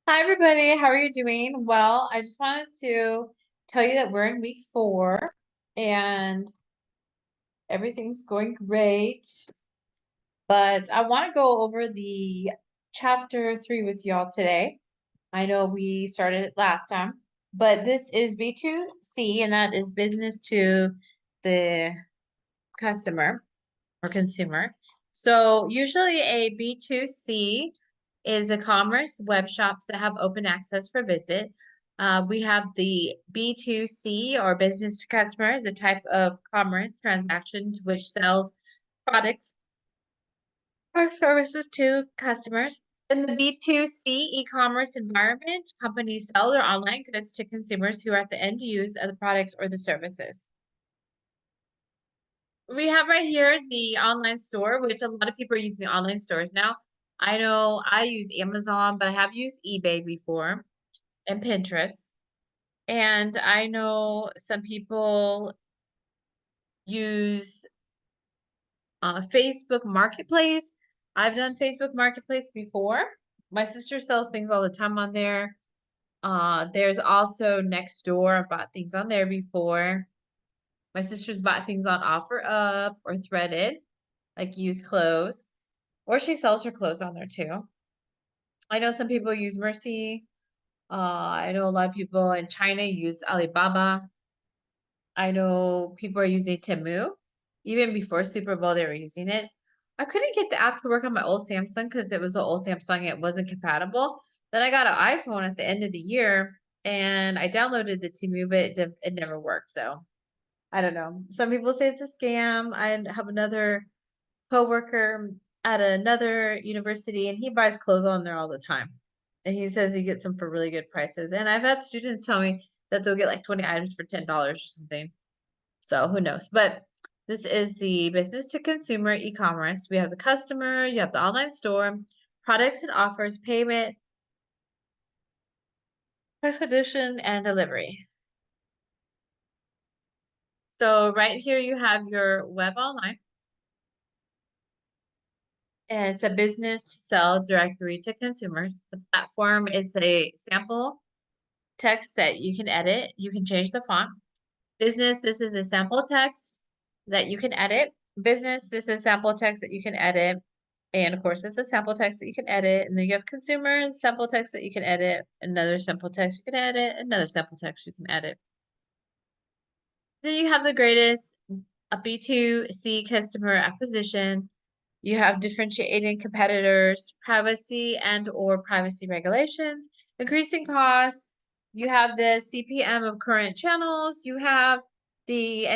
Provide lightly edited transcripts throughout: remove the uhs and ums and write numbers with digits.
Hi, everybody. How are you doing? Well, I just wanted to tell you that we're in week 4 and everything's going great. But I want to go over the chapter 3 with y'all today. I know we started it last time, but this is B2C, and that is business to the customer or consumer. So usually a B2C is a commerce web shops that have open access for visit. We have the B2C or business to customer is a type of commerce transaction which sells products or services to customers. In the B2C e-commerce environment, companies sell their online goods to consumers who are at the end use of the products or the services. We have right here the online store, which a lot of people are using online stores now. I know I use Amazon, but I have used eBay before and Pinterest. And I know some people use Facebook Marketplace. I've done Facebook Marketplace before. My sister sells things all the time on there. There's also Nextdoor. I've bought things on there before. My sister's bought things on OfferUp or Threaded, like used clothes. Or she sells her clothes on there too. I know some people use Mercy. I know a lot of people in China use Alibaba. I know people are using Temu. Even before Super Bowl, they were using it. I couldn't get the app to work on my old Samsung because it was an old Samsung. It wasn't compatible. Then I got an iPhone at the end of the year and I downloaded the Temu, but it never worked. So I don't know. Some people say it's a scam. I have another coworker at another university and he buys clothes on there all the time. And he says he gets them for really good prices. And I've had students tell me that they'll get like 20 items for $10 or something. So who knows? But this is the business to consumer e-commerce. We have the customer, you have the online store, products and offers, payment, expedition, and delivery. So right here you have your web online. And it's a business to sell directory to consumers. The platform, it's a sample text that you can edit. You can change the font. Business, this is a sample text that you can edit. Business, this is sample text that you can edit. And of course, it's a sample text that you can edit. And then you have consumer sample text that you can edit. Another sample text you can edit. Another sample text you can edit. Then you have the greatest a B2C customer acquisition. You have differentiating competitors, privacy and or privacy regulations, increasing cost. You have the CPM of current channels. You have the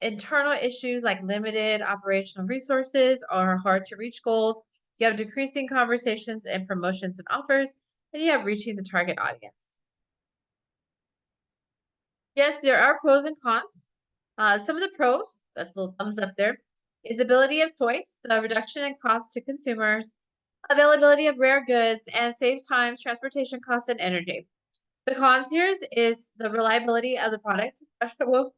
internal issues like limited operational resources or hard to reach goals. You have decreasing conversations and promotions and offers, and you have reaching the target audience. Yes, there are pros and cons. Some of the pros, that's a little thumbs up there, is ability of choice, the reduction in cost to consumers, availability of rare goods, and saves times, transportation costs, and energy. The cons here is the reliability of the product, especially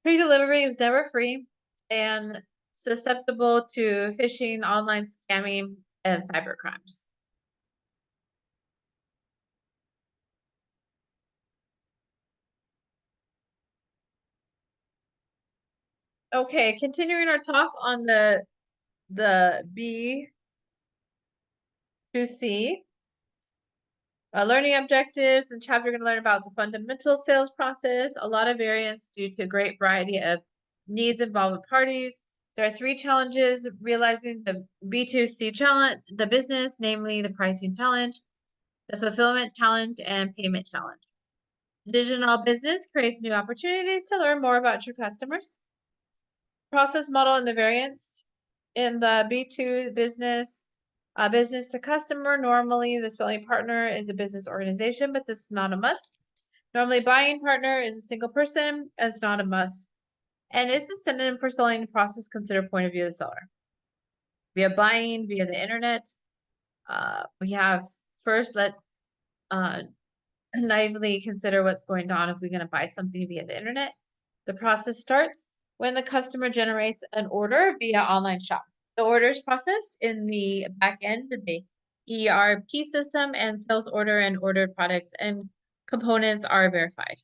free delivery is never free and susceptible to phishing, online scamming, and cyber crimes. Okay, continuing our talk on the B2C. Learning objectives. In chapter, you're going to learn about the fundamental sales process, a lot of variance due to a great variety of needs involved with parties. There are 3 challenges: realizing the B2C challenge, the business, namely the pricing challenge, the fulfillment challenge, and payment challenge. Digital business creates new opportunities to learn more about your customers. Process model and the variance. In the B2 business, business to customer, normally the selling partner is a business organization, but this is not a must. Normally buying partner is a single person, and it's not a must. And it's a synonym for selling process, consider point of view of the seller. We have buying via the internet. We have first let naively consider what's going on if we're going to buy something via the internet. The process starts when the customer generates an order via online shop. The order is processed in the back end. ERP system, and sales order and ordered products and components are verified.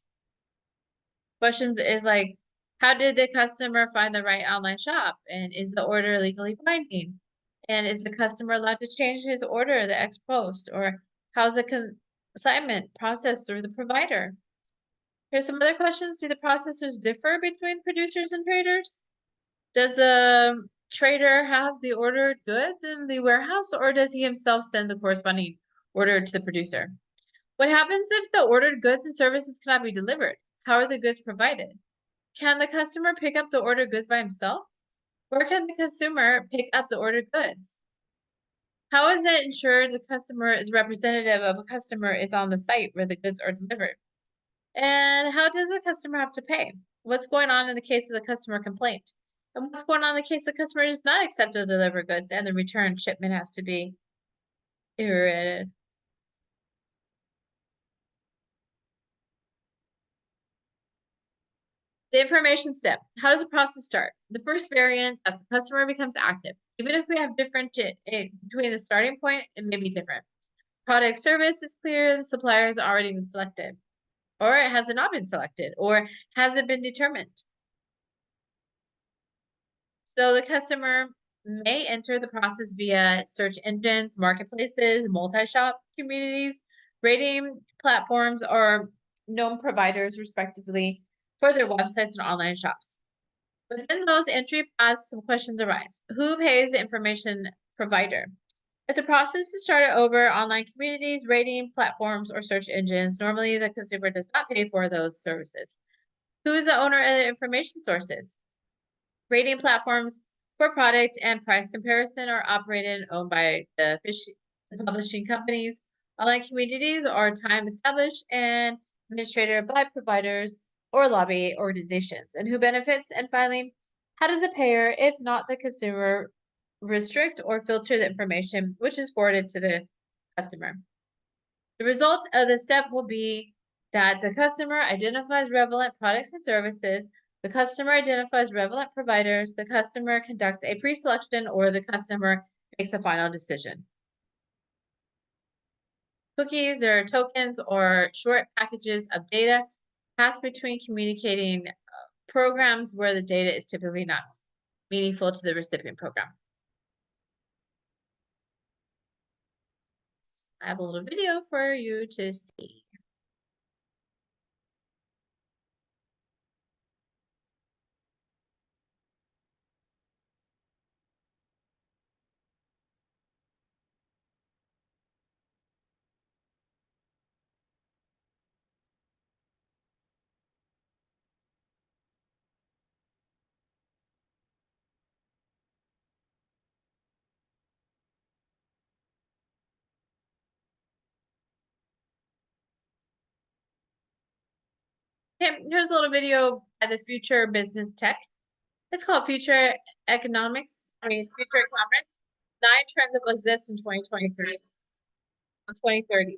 Questions is like, how did the customer find the right online shop? And is the order legally binding? And is the customer allowed to change his order the ex post? Or how's the consignment processed through the provider? Here's some other questions. Do the processors differ between producers and traders? Does the trader have the ordered goods in the warehouse, or does he himself send the corresponding order to the producer? What happens if the ordered goods and services cannot be delivered? How are the goods provided? Can the customer pick up the ordered goods by himself? Or can the consumer pick up the ordered goods? How is it ensured the customer is representative of a customer is on the site where the goods are delivered? And how does the customer have to pay? What's going on in the case of the customer complaint? And what's going on in the case the customer does not accept to deliver goods and the return shipment has to be iterated? The information step. How does the process start? The first variant, as the customer becomes active. Even if we have different between the starting point, it may be different. Product service is clear, the supplier has already been selected. Or it has not been selected, or has it been determined? So the customer may enter the process via search engines, marketplaces, multi-shop communities, rating platforms, or known providers, respectively, for their websites and online shops. Within those entry paths, some questions arise. Who pays the information provider? If the process is started over online communities, rating platforms, or search engines, normally the consumer does not pay for those services. Who is the owner of the information sources? Rating platforms for product and price comparison are operated and owned by the publishing companies. Online communities are time established and administrated by providers or lobby organizations. And who benefits? And finally, how does the payer, if not the consumer, restrict or filter the information which is forwarded to the customer? The result of this step will be that the customer identifies relevant products and services, the customer identifies relevant providers, the customer conducts a pre-selection, or the customer makes a final decision. Cookies or tokens or short packages of data pass between communicating programs where the data is typically not meaningful to the recipient program. I have a little video for you to see. Okay, here's a little video by the Future Business Tech. It's called Future Economics. Future Commerce. 9 trends that will exist in 2023 and 2030.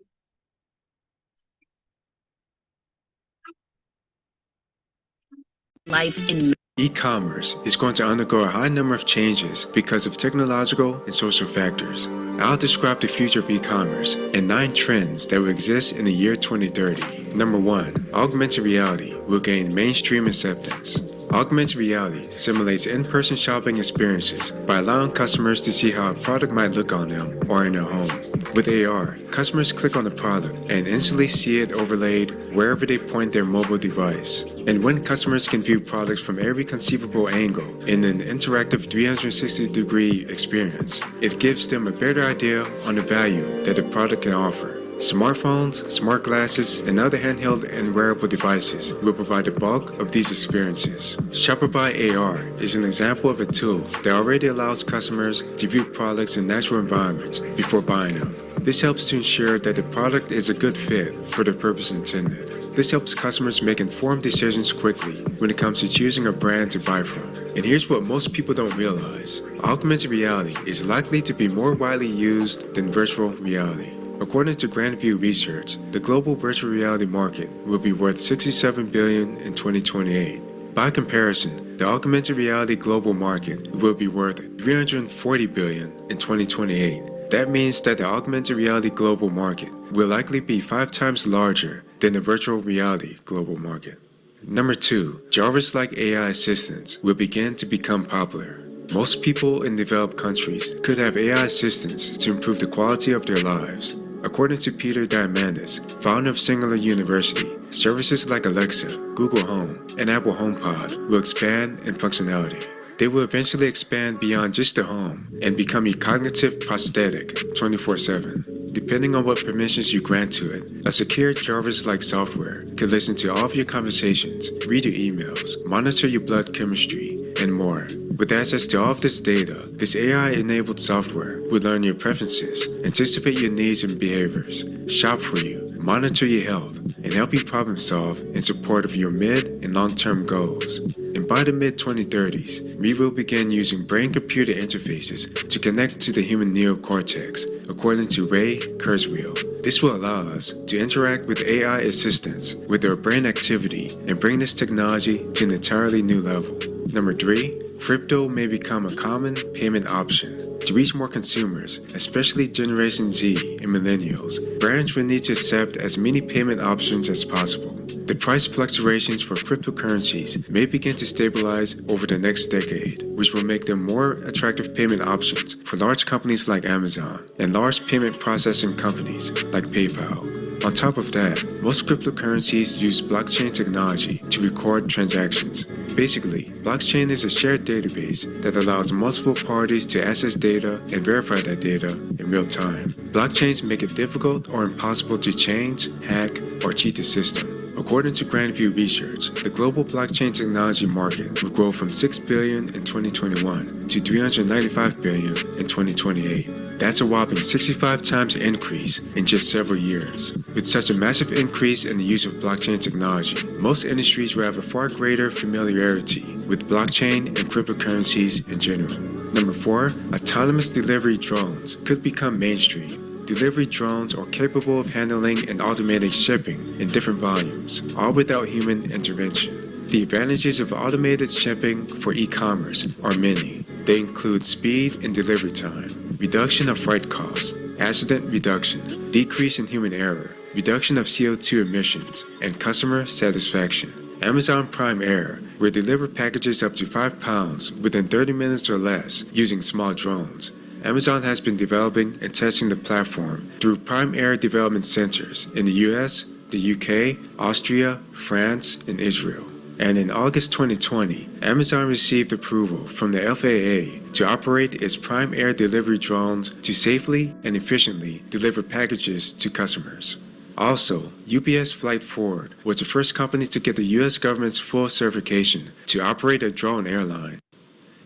Life in e-commerce is going to undergo a high number of changes because of technological and social factors. I'll describe the future of e-commerce and 9 trends that will exist in the year 2030. Number 1, augmented reality will gain mainstream acceptance. Augmented reality simulates in-person shopping experiences by allowing customers to see how a product might look on them or in their home. With AR, customers click on the product and instantly see it overlaid wherever they point their mobile device. And when customers can view products from every conceivable angle in an interactive 360-degree experience, it gives them a better idea on the value that a product can offer. Smartphones, smart glasses, and other handheld and wearable devices will provide the bulk of these experiences. Shopify AR is an example of a tool that already allows customers to view products in natural environments before buying them. This helps to ensure that the product is a good fit for the purpose intended. This helps customers make informed decisions quickly when it comes to choosing a brand to buy from. And here's what most people don't realize. Augmented reality is likely to be more widely used than virtual reality. According to Grandview Research, the global virtual reality market will be worth $67 billion in 2028. By comparison, the augmented reality global market will be worth $340 billion in 2028. That means that the augmented reality global market will likely be 5 times larger than the virtual reality global market. Number 2, Jarvis-like AI assistants will begin to become popular. Most people in developed countries could have AI assistants to improve the quality of their lives. According to Peter Diamandis, founder of Singular University, services like Alexa, Google Home, and Apple HomePod will expand in functionality. They will eventually expand beyond just the home and become a cognitive prosthetic 24/7. Depending on what permissions you grant to it, a secure Jarvis-like software can listen to all of your conversations, read your emails, monitor your blood chemistry, and more. With access to all of this data, this AI-enabled software will learn your preferences, anticipate your needs and behaviors, shop for you, monitor your health, and help you problem solve in support of your mid and long-term goals. And by the mid-2030s, we will begin using brain-computer interfaces to connect to the human neocortex, according to Ray Kurzweil. This will allow us to interact with AI assistants with their brain activity and bring this technology to an entirely new level. Number 3, crypto may become a common payment option. To reach more consumers, especially Generation Z and millennials, brands will need to accept as many payment options as possible. The price fluctuations for cryptocurrencies may begin to stabilize over the next decade, which will make them more attractive payment options for large companies like Amazon and large payment processing companies like PayPal. On top of that, most cryptocurrencies use blockchain technology to record transactions. Basically, blockchain is a shared database that allows multiple parties to access data and verify that data in real time. Blockchains make it difficult or impossible to change, hack, or cheat the system. According to Grandview Research, the global blockchain technology market will grow from $6 billion in 2021 to $395 billion in 2028. That's a whopping 65 times increase in just several years. With such a massive increase in the use of blockchain technology, most industries will have a far greater familiarity with blockchain and cryptocurrencies in general. Number 4, autonomous delivery drones could become mainstream. Delivery drones are capable of handling and automating shipping in different volumes, all without human intervention. The advantages of automated shipping for e-commerce are many. They include speed and delivery time, reduction of freight costs, accident reduction, decrease in human error, reduction of CO2 emissions, and customer satisfaction. Amazon Prime Air will deliver packages up to 5 pounds within 30 minutes or less using small drones. Amazon has been developing and testing the platform through Prime Air development centers in the US, the UK, Austria, France, and Israel. And in August 2020, Amazon received approval from the FAA to operate its Prime Air delivery drones to safely and efficiently deliver packages to customers. Also, UPS Flight Forward was the first company to get the US government's full certification to operate a drone airline.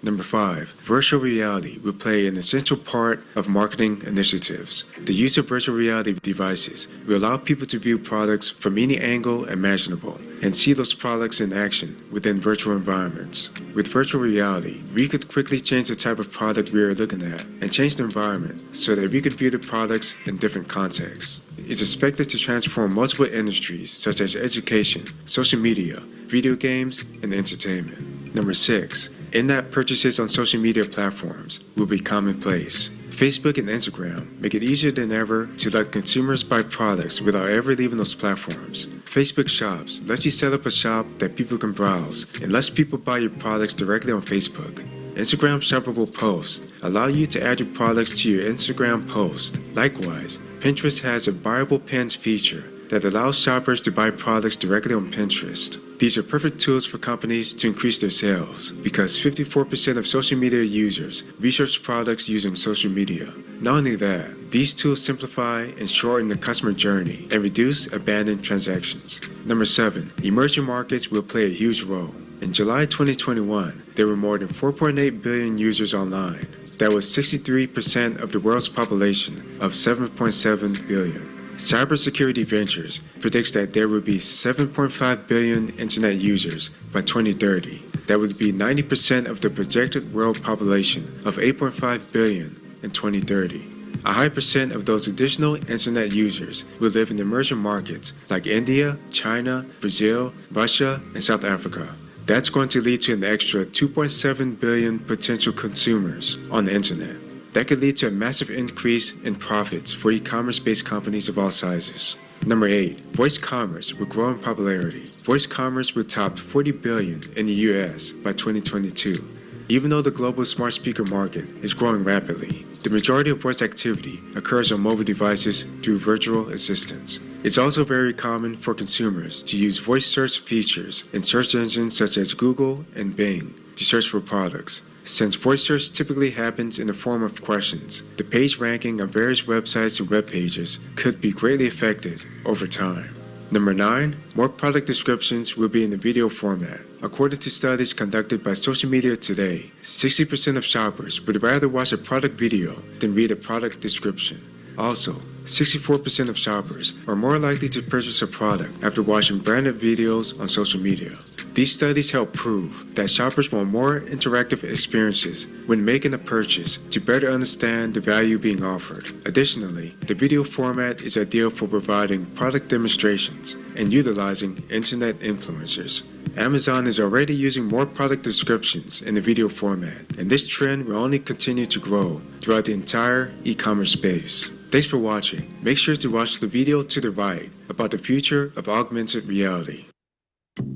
Number 5, virtual reality will play an essential part of marketing initiatives. The use of virtual reality devices will allow people to view products from any angle imaginable and see those products in action within virtual environments. With virtual reality, we could quickly change the type of product we are looking at and change the environment so that we could view the products in different contexts. It's expected to transform multiple industries such as education, social media, video games, and entertainment. Number 6, in-app purchases on social media platforms will be commonplace. Facebook and Instagram make it easier than ever to let consumers buy products without ever leaving those platforms. Facebook Shops lets you set up a shop that people can browse and lets people buy your products directly on Facebook. Instagram shoppable posts allow you to add your products to your Instagram post. Likewise, Pinterest has a buyable pins feature that allows shoppers to buy products directly on Pinterest. These are perfect tools for companies to increase their sales because 54% of social media users research products using social media. Not only that, these tools simplify and shorten the customer journey and reduce abandoned transactions. Number 7, emerging markets will play a huge role. In July 2021, there were more than 4.8 billion users online. That was 63% of the world's population of 7.7 billion. Cybersecurity Ventures predicts that there will be 7.5 billion internet users by 2030. That would be 90% of the projected world population of 8.5 billion in 2030. A high percent of those additional internet users will live in emerging markets like India, China, Brazil, Russia, and South Africa. That's going to lead to an extra 2.7 billion potential consumers on the internet. that could lead to a massive increase in profits for e-commerce-based companies of all sizes. Number 8. Voice commerce will grow in popularity. Voice commerce will top $40 billion in the US by 2022. Even though the global smart speaker market is growing rapidly, the majority of voice activity occurs on mobile devices through virtual assistants. It's also very common for consumers to use voice search features in search engines such as Google and Bing to search for products. Since voice search typically happens in the form of questions, the page ranking of various websites and web pages could be greatly affected over time. Number 9. More product descriptions will be in the video format. According to studies conducted by Social Media Today, 60% of shoppers would rather watch a product video than read a product description. Also, 64% of shoppers are more likely to purchase a product after watching branded videos on social media. These studies help prove that shoppers want more interactive experiences when making a purchase to better understand the value being offered. Additionally, the video format is ideal for providing product demonstrations and utilizing internet influencers. Amazon is already using more product descriptions in the video format, and this trend will only continue to grow throughout the entire e-commerce space. Thanks for watching. Make sure to watch the video to the right about the future of augmented reality.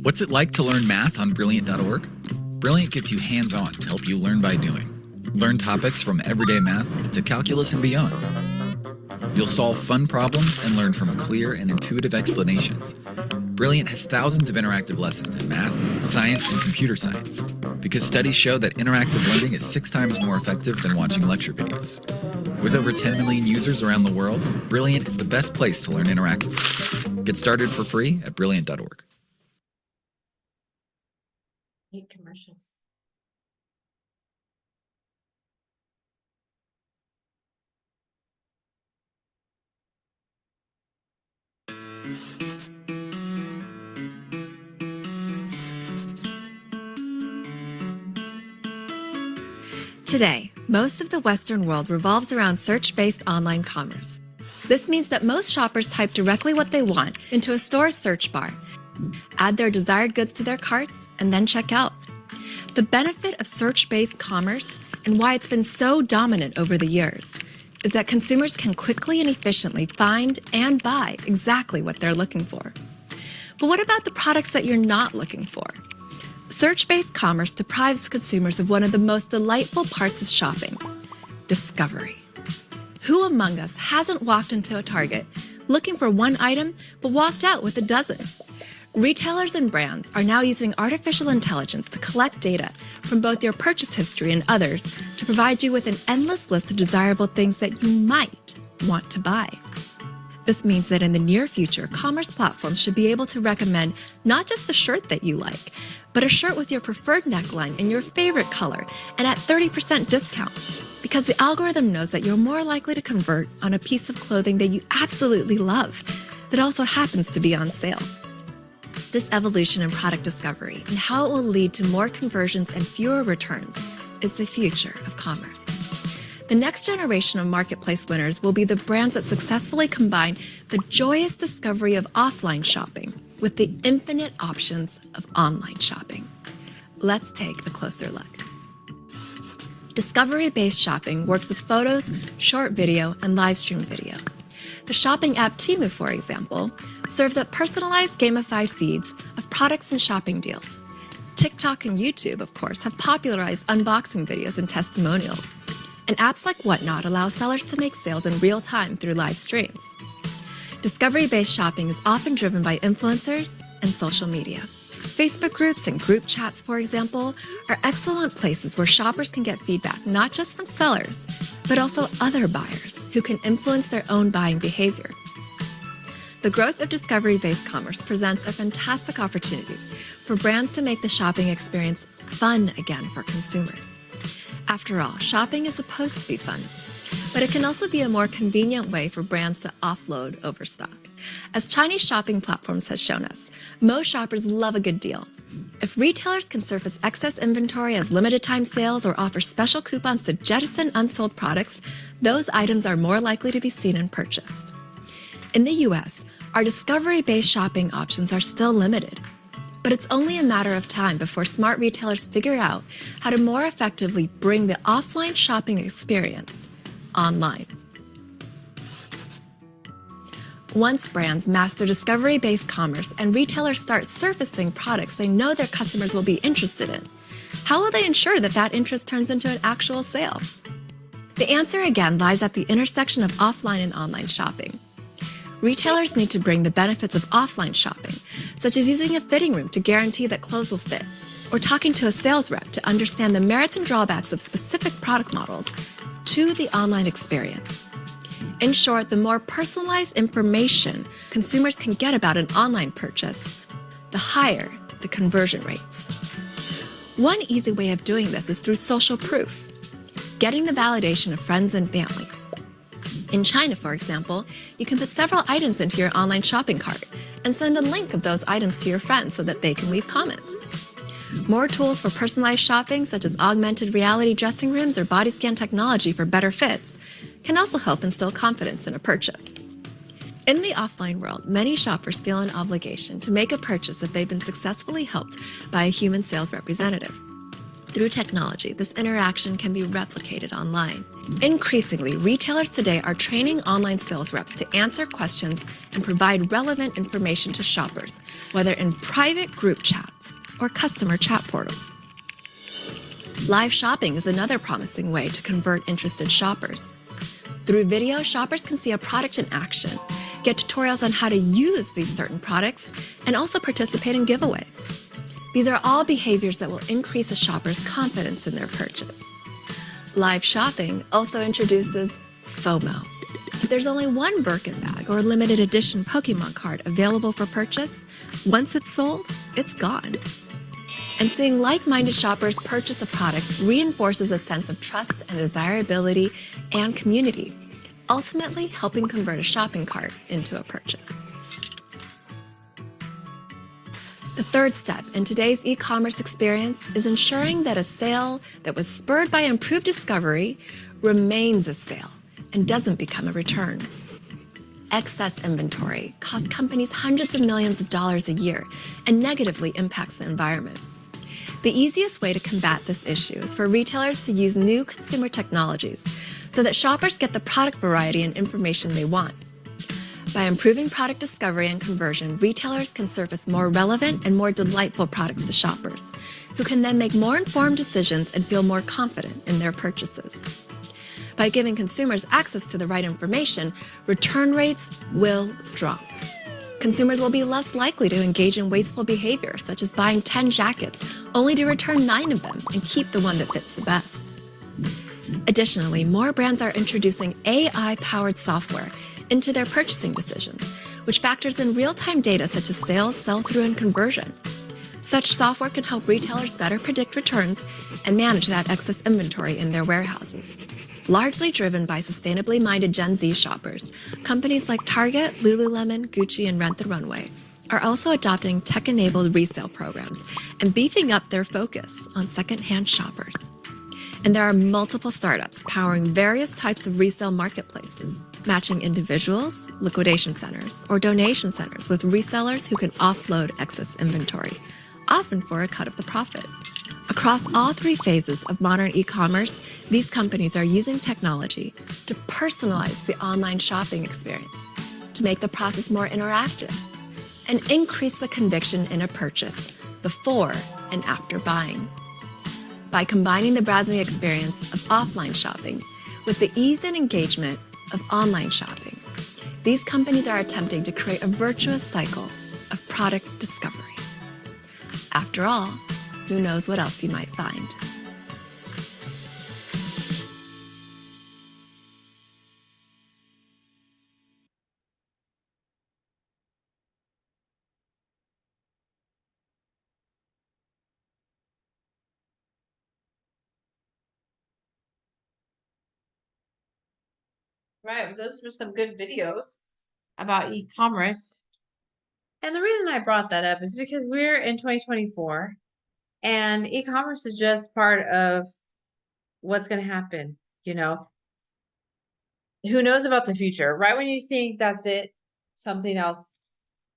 What's it like to learn math on Brilliant.org? Brilliant gets you hands-on to help you learn by doing. Learn topics from everyday math to calculus and beyond. You'll solve fun problems and learn from clear and intuitive explanations. Brilliant has thousands of interactive lessons in math, science, and computer science, because studies show that interactive learning is 6 times more effective than watching lecture videos. With over 10 million users around the world, Brilliant is the best place to learn interactively. Get started for free at Brilliant.org. Hate commercials. Today, most of the Western world revolves around search-based online commerce. This means that most shoppers type directly what they want into a store's search bar, add their desired goods to their carts, and then check out. The benefit of search-based commerce, and why it's been so dominant over the years, is that consumers can quickly and efficiently find and buy exactly what they're looking for. But what about the products that you're not looking for? Search-based commerce deprives consumers of one of the most delightful parts of shopping: discovery. Who among us hasn't walked into a Target looking for one item but walked out with a dozen? Retailers and brands are now using artificial intelligence to collect data from both your purchase history and others to provide you with an endless list of desirable things that you might want to buy. This means that in the near future, commerce platforms should be able to recommend not just a shirt that you like, but a shirt with your preferred neckline and your favorite color and at 30% discount, because the algorithm knows that you're more likely to convert on a piece of clothing that you absolutely love that also happens to be on sale. This evolution in product discovery and how it will lead to more conversions and fewer returns is the future of commerce. The next generation of marketplace winners will be the brands that successfully combine the joyous discovery of offline shopping with the infinite options of online shopping. Let's take a closer look. Discovery-based shopping works with photos, short video, and live stream video. The shopping app Temu, for example, serves up personalized gamified feeds of products and shopping deals. TikTok and YouTube, of course, have popularized unboxing videos and testimonials. And apps like Whatnot allow sellers to make sales in real time through live streams. Discovery-based shopping is often driven by influencers and social media. Facebook groups and group chats, for example, are excellent places where shoppers can get feedback not just from sellers, but also other buyers who can influence their own buying behavior. The growth of discovery-based commerce presents a fantastic opportunity for brands to make the shopping experience fun again for consumers. After all, shopping is supposed to be fun, but it can also be a more convenient way for brands to offload overstock. As Chinese shopping platforms has shown us, most shoppers love a good deal. If retailers can surface excess inventory as limited time sales or offer special coupons to jettison unsold products, those items are more likely to be seen and purchased. In the US, our discovery-based shopping options are still limited. But it's only a matter of time before smart retailers figure out how to more effectively bring the offline shopping experience online. Once brands master discovery-based commerce and retailers start surfacing products they know their customers will be interested in, how will they ensure that that interest turns into an actual sale? The answer again lies at the intersection of offline and online shopping. Retailers need to bring the benefits of offline shopping, such as using a fitting room to guarantee that clothes will fit, or talking to a sales rep to understand the merits and drawbacks of specific product models, to the online experience. In short, the more personalized information consumers can get about an online purchase, the higher the conversion rates. One easy way of doing this is through social proof, getting the validation of friends and family. In China, for example, you can put several items into your online shopping cart and send a link of those items to your friends so that they can leave comments. More tools for personalized shopping, such as augmented reality dressing rooms or body scan technology for better fits, can also help instill confidence in a purchase. In the offline world, many shoppers feel an obligation to make a purchase if they've been successfully helped by a human sales representative. Through technology, this interaction can be replicated online. Increasingly, retailers today are training online sales reps to answer questions and provide relevant information to shoppers, whether in private group chats or customer chat portals. Live shopping is another promising way to convert interested shoppers. Through video, shoppers can see a product in action, get tutorials on how to use these certain products, and also participate in giveaways. These are all behaviors that will increase a shopper's confidence in their purchase. Live shopping also introduces FOMO. If there's only one Birkin bag or limited edition Pokemon card available for purchase, once it's sold, it's gone. And seeing like-minded shoppers purchase a product reinforces a sense of trust and desirability and community, ultimately helping convert a shopping cart into a purchase. The third step in today's e-commerce experience is ensuring that a sale that was spurred by improved discovery remains a sale and doesn't become a return. Excess inventory costs companies hundreds of millions of dollars a year and negatively impacts the environment. The easiest way to combat this issue is for retailers to use new consumer technologies so that shoppers get the product variety and information they want. By improving product discovery and conversion, retailers can surface more relevant and more delightful products to shoppers, who can then make more informed decisions and feel more confident in their purchases. By giving consumers access to the right information, return rates will drop. Consumers will be less likely to engage in wasteful behavior, such as buying 10 jackets, only to return 9 of them and keep the one that fits the best. Additionally, more brands are introducing AI-powered software into their purchasing decisions, which factors in real-time data such as sales, sell-through, and conversion. Such software can help retailers better predict returns and manage that excess inventory in their warehouses. Largely driven by sustainably minded Gen Z shoppers, companies like Target, Lululemon, Gucci, and Rent the Runway are also adopting tech-enabled resale programs and beefing up their focus on secondhand shoppers. And there are multiple startups powering various types of resale marketplaces, matching individuals, liquidation centers, or donation centers with resellers who can offload excess inventory, often for a cut of the profit. Across all 3 phases of modern e-commerce, these companies are using technology to personalize the online shopping experience, to make the process more interactive, and increase the conviction in a purchase before and after buying. By combining the browsing experience of offline shopping with the ease and engagement of online shopping, these companies are attempting to create a virtuous cycle of product discovery. After all, who knows what else you might find? Right, those were some good videos about e-commerce. And the reason I brought that up is because we're in 2024 and e-commerce is just part of what's going to happen, you know. Who knows about the future? Right when you think that's it, something else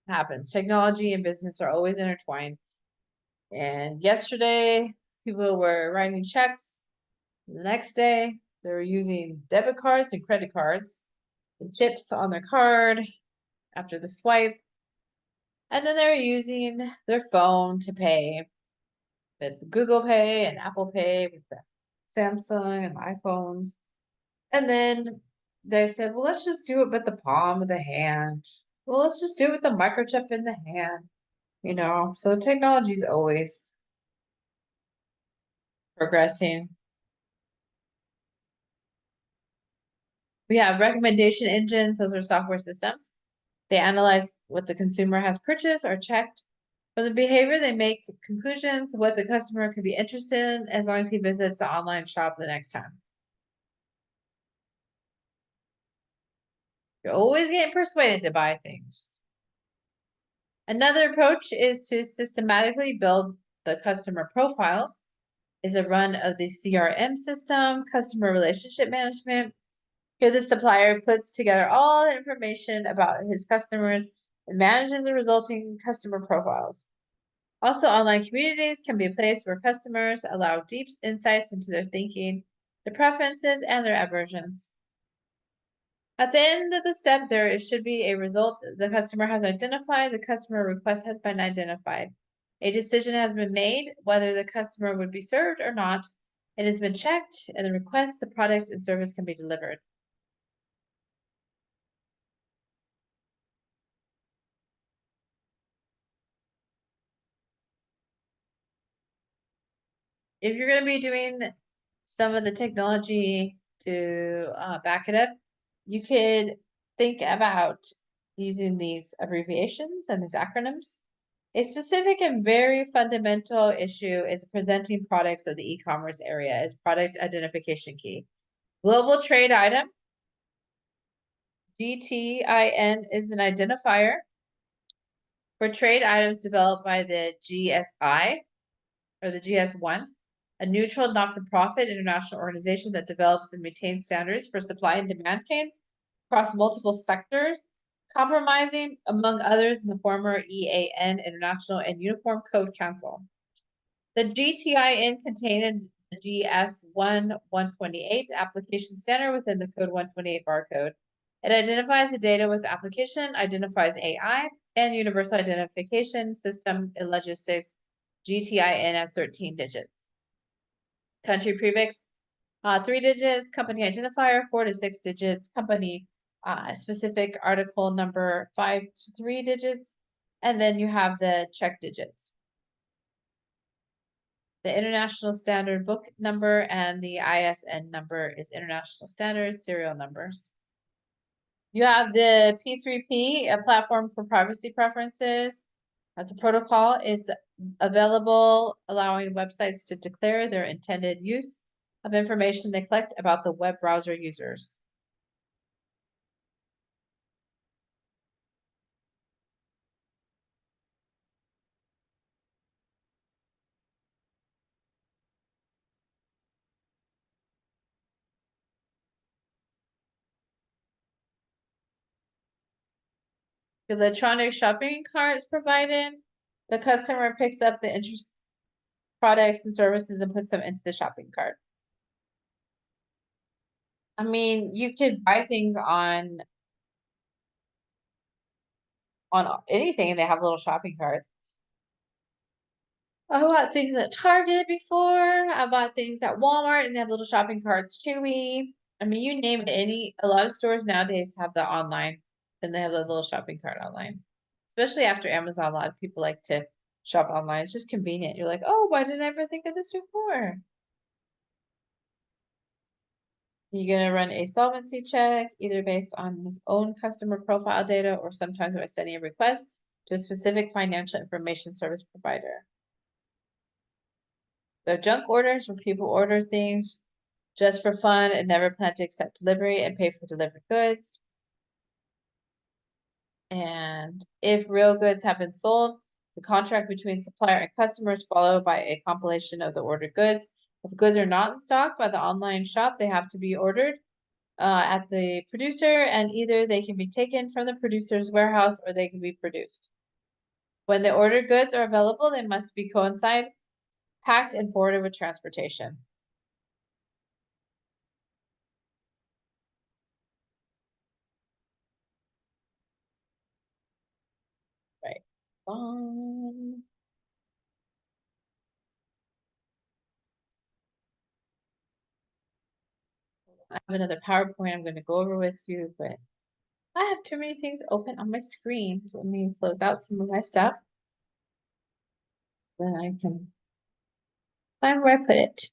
happens. Technology and business are always intertwined. And yesterday, people were writing checks. The next day, They're using debit cards and credit cards, the chips on their card after the swipe. And then they're using their phone to pay with Google Pay and Apple Pay with the Samsung and the iPhones. And then they said, well, let's just do it with the palm of the hand. Well, let's just do it with the microchip in the hand. So technology is always progressing. We have recommendation engines. Those are software systems. They analyze what the consumer has purchased or checked. From the behavior, they make conclusions what the customer could be interested in as long as he visits the online shop the next time. You're always getting persuaded to buy things. Another approach is to systematically build the customer profiles. Is a run of the CRM system, customer relationship management. Here, the supplier puts together all the information about his customers and manages the resulting customer profiles. Also, online communities can be a place where customers allow deep insights into their thinking, their preferences, and their aversions. At the end of the step, there should be a result the customer has identified, the customer request has been identified. A decision has been made whether the customer would be served or not. It has been checked, and the request, the product, and service can be delivered. If you're going to be doing some of the technology to back it up, you could think about using these abbreviations and these acronyms. A specific and very fundamental issue is presenting products of the e-commerce area as product identification key. Global trade item, GTIN, is an identifier for trade items developed by the GSI or the GS1, a neutral, not-for-profit international organization that develops and maintains standards for supply and demand chains across multiple sectors, compromising, among others, in the former EAN, International and Uniform Code Council. The GTIN contained the GS1 128 application standard within the Code 128 barcode. It identifies the data with application, identifies AI, and Universal Identification System in logistics. GTIN has 13 digits. Country prefix, 3 digits. Company identifier, 4 to 6 digits. Company specific article number, 5 to 3 digits. And then you have the check digits. The International Standard Book number and the ISN number is International Standard Serial Numbers. You have the P3P, a platform for privacy preferences. That's a protocol. It's available, allowing websites to declare their intended use of information they collect about the web browser users. The electronic shopping cart is provided. The customer picks up the interest products and services and puts them into the shopping cart. I mean, you could buy things on anything, and they have little shopping carts. I bought things at Target before. I bought things at Walmart, and they have little shopping carts. Chewy. I mean, you name it. A lot of stores nowadays have the online, and they have the little shopping cart online. Especially after Amazon, a lot of people like to shop online. It's just convenient. You're like, oh, why didn't I ever think of this before? You're going to run a solvency check, either based on his own customer profile data or sometimes by sending a request to a specific financial information service provider. The junk orders, where people order things just for fun and never plan to accept delivery and pay for delivered goods. And if real goods have been sold, the contract between supplier and customer is followed by a compilation of the ordered goods. If goods are not in stock by the online shop, they have to be ordered at the producer, and either they can be taken from the producer's warehouse or they can be produced. When the ordered goods are available, they must be coincide, packed, and forwarded with transportation. I have another PowerPoint I'm going to go over with you, but I have too many things open on my screen. So let me close out some of my stuff. Then I can find where I put it.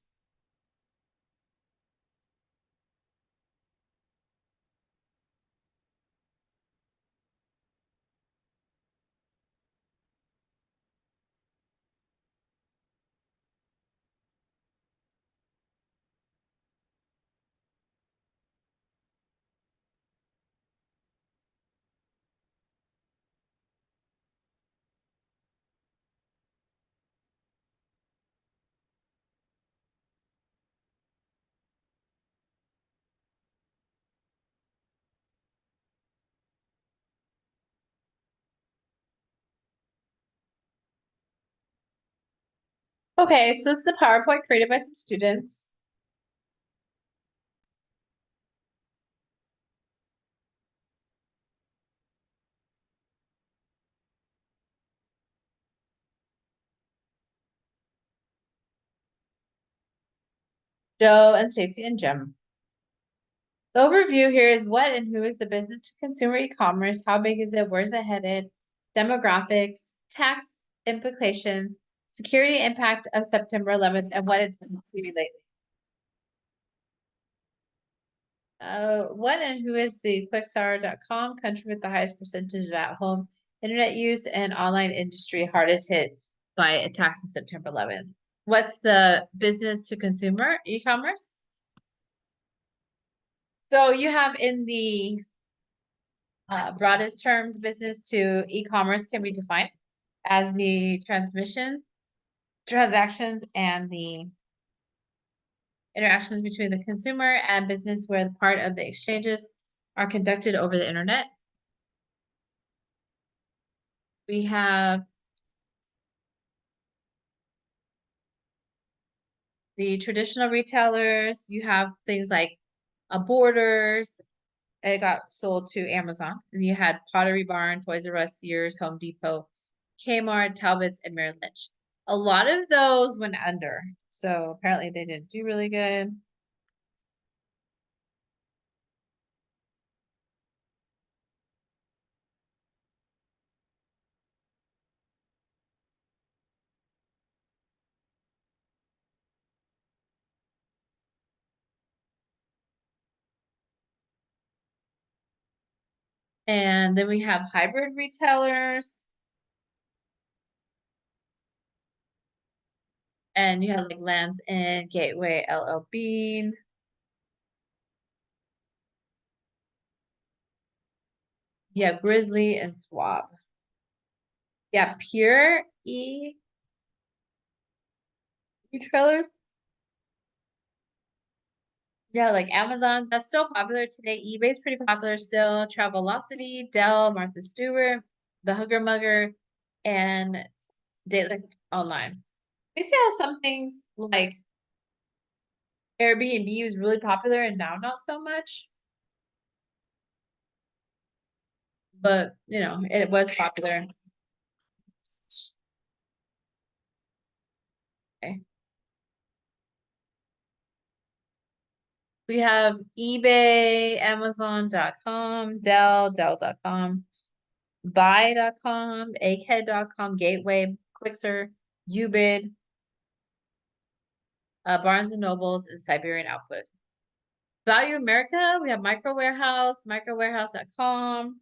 Okay, so this is a PowerPoint created by some students. Joe and Stacy and Jim. The overview here is what and who is the business to consumer e-commerce, how big is it, where's it headed, demographics, tax implications, security impact of September 11th, and what it's been lately. What and who is the Quickstar.com country with the highest percentage of at-home internet use and online industry hardest hit by attacks on September 11th? What's the business to consumer e-commerce? So you have in the broadest terms, business to e-commerce can be defined as the transactions, and the interactions between the consumer and business where the part of the exchanges are conducted over the internet. We have the traditional retailers. You have things like Borders. It got sold to Amazon. And you had Pottery Barn, Toys R Us, Sears, Home Depot, Kmart, Talbot's, and Merrill Lynch. A lot of those went under. So apparently they didn't do really good. And then we have hybrid retailers. And you have like Lands End, Gateway, LL Bean. Yeah, Grizzly and Swab. Yeah, Pure retailers. Yeah, like Amazon, that's still popular today. eBay's pretty popular still. Travelocity, Dell, Martha Stewart, The Hugger Mugger, and Daily Online. We see how some things like Airbnb was really popular and now not so much. But, you know, it was popular. Okay. We have eBay, Amazon.com, Dell.com, Buy.com, Egghead.com, Gateway, Quixer, Ubid, Barnes and Nobles, and Siberian Output. Value America, we have Micro Warehouse, microwarehouse.com.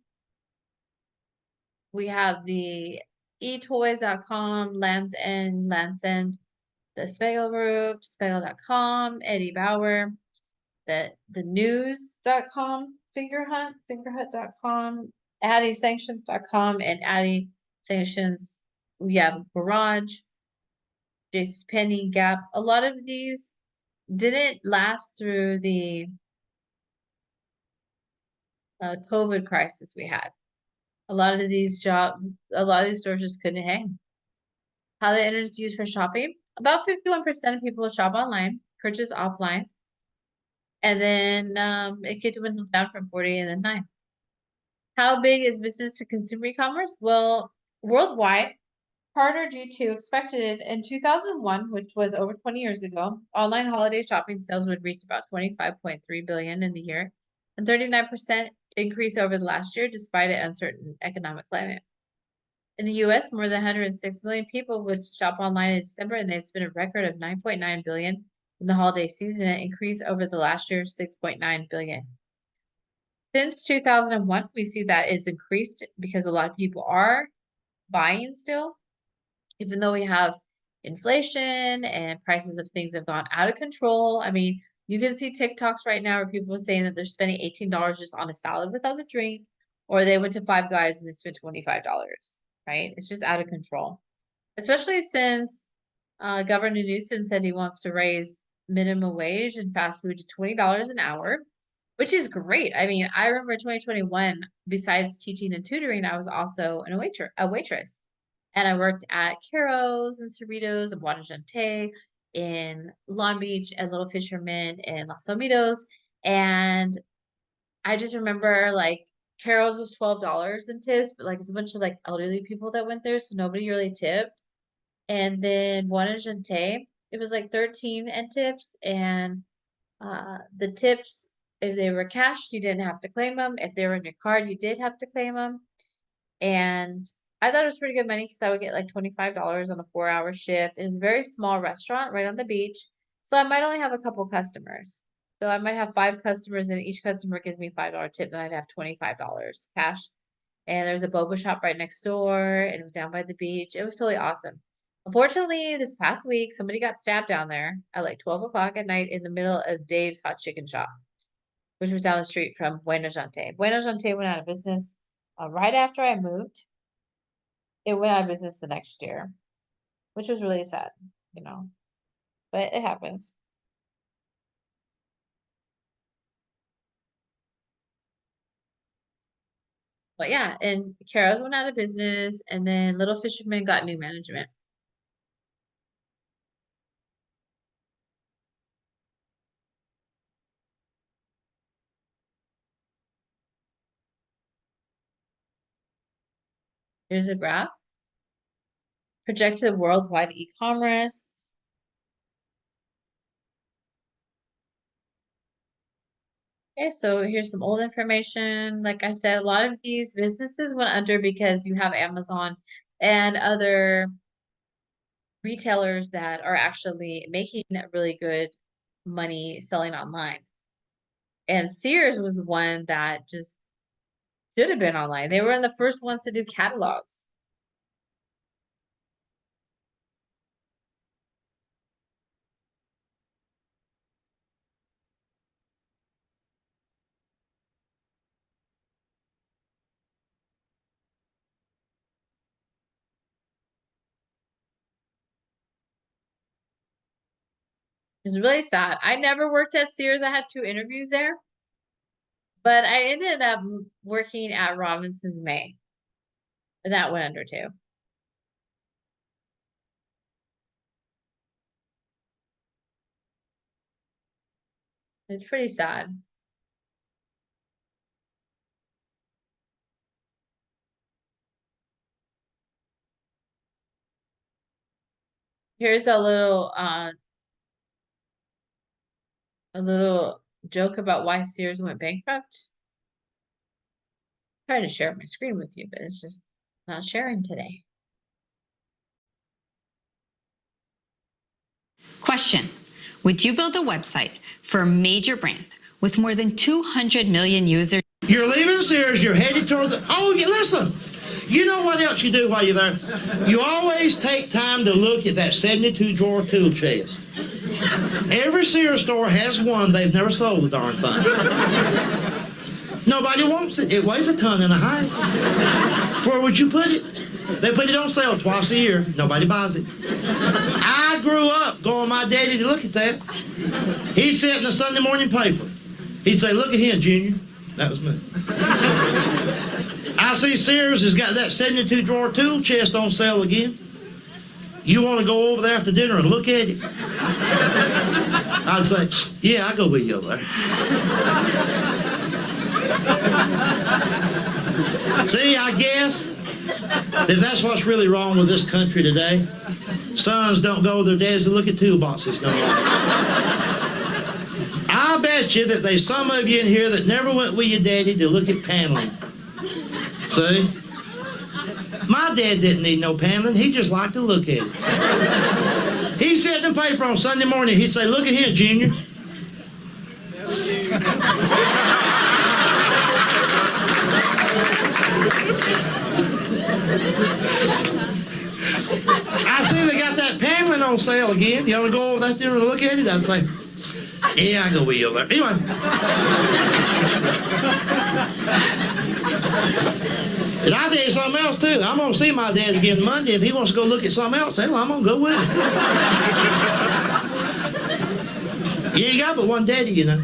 We have the etoys.com, Lands End, the Spagel Group, Spagel.com, Eddie Bauer, the news.com, fingerhut.com, addiesanctions.com, and Addie Sanctions. We have Garage, JCPenney, Gap. A lot of these didn't last through the COVID crisis we had. A lot of these stores just couldn't hang. How the internet is used for shopping. About 51% of people shop online, purchase offline. And then it could went down from 40 and then 9. How big is business to consumer e-commerce? Well, Worldwide, harder due to expected in 2001, which was over 20 years ago, online holiday shopping sales would reach about 25.3 billion in the year, and 39% increase over the last year despite an uncertain economic climate. In the US, more than 106 million people would shop online in December, and they spent a record of 9.9 billion in the holiday season, an increase over the last year's 6.9 billion. Since 2001, we see that it's increased because a lot of people are buying still, even though we have inflation and prices of things have gone out of control. I mean, you can see TikToks right now where people are saying that they're spending $18 just on a salad without the drink, or they went to Five Guys and they spent $25, right? It's just out of control. Especially since Governor Newsom said he wants to raise minimum wage and fast food to $20 an hour, which is great. I mean, I remember 2021, besides teaching and tutoring, I was also a waitress. And I worked at Caro's and Cerritos and Guadalajara in Long Beach and Little Fisherman in Los Alamitos. And I just remember like Caro's was $12 in tips, but like it's a bunch of like elderly people that went there, so nobody really tipped. And then Guadalajara, it was like 13 in tips, and the tips, if they were cash, you didn't have to claim them. If they were in your card, you did have to claim them. And I thought it was pretty good money because I would get like $25 on a 4-hour shift. It was a very small restaurant right on the beach. So I might only have a couple customers. So I might have 5 customers and each customer gives me $5 tip, and I'd have $25 cash. And there's a boba shop right next door, and it was down by the beach. It was totally awesome. Unfortunately, this past week, somebody got stabbed down there at like 12 o'clock at night in the middle of Dave's Hot Chicken Shop, which was down the street from Buena Gente. Buena Gente went out of business right after I moved. It went out of business the next year, which was really sad, you know, but it happens. But yeah, and Caro's went out of business, and then Little Fisherman got new management. Here's a graph. Projected worldwide e-commerce. Okay, so here's some old information. Like I said, a lot of these businesses went under because you have Amazon and other retailers that are actually making really good money selling online. And Sears was one that just should have been online. They were the first ones to do catalogs. It's really sad. I never worked at Sears. I had 2 interviews there, but I ended up working at Robinson's May, and that went under too. It's pretty sad. Here's a little joke about why Sears went bankrupt. I'm trying to share my screen with you, but it's just not sharing today. Question: would you build a website for a major brand with more than 200 million users? You're leaving Sears, you're headed toward the... Oh, listen, you know what else you do while you're there? You always take time to look at that 72-drawer tool chest. Every Sears store has one. They've never sold the darn thing. Nobody wants it. It weighs a ton and a half. Where would you put it? They put it on sale twice a year. Nobody buys it. I grew up going with my daddy to look at that. He'd sit in the Sunday morning paper. He'd say, "Look at him, Junior." That was me. I see Sears has got that 72-drawer tool chest on sale again. You want to go over there after dinner and look at it? I'd say, "Yeah, I'll go with you over there." See, I guess If that's what's really wrong with this country today, sons don't go with their dads to look at toolboxes no more. I bet you that there's some of you in here that never went with your daddy to look at paneling. See? My dad didn't need no paneling. He just liked to look at it. He said in the paper on Sunday morning, he'd say, "Look at here, Junior." I see they got that paneling on sale again. You want to go over there and look at it? I'd say, "Yeah, I go with you there." Anyway. And I'll tell you something else, too. I'm going to see my dad again Monday. If he wants to go look at something else, hell, I'm going to go with him. You ain't got but one daddy, you know.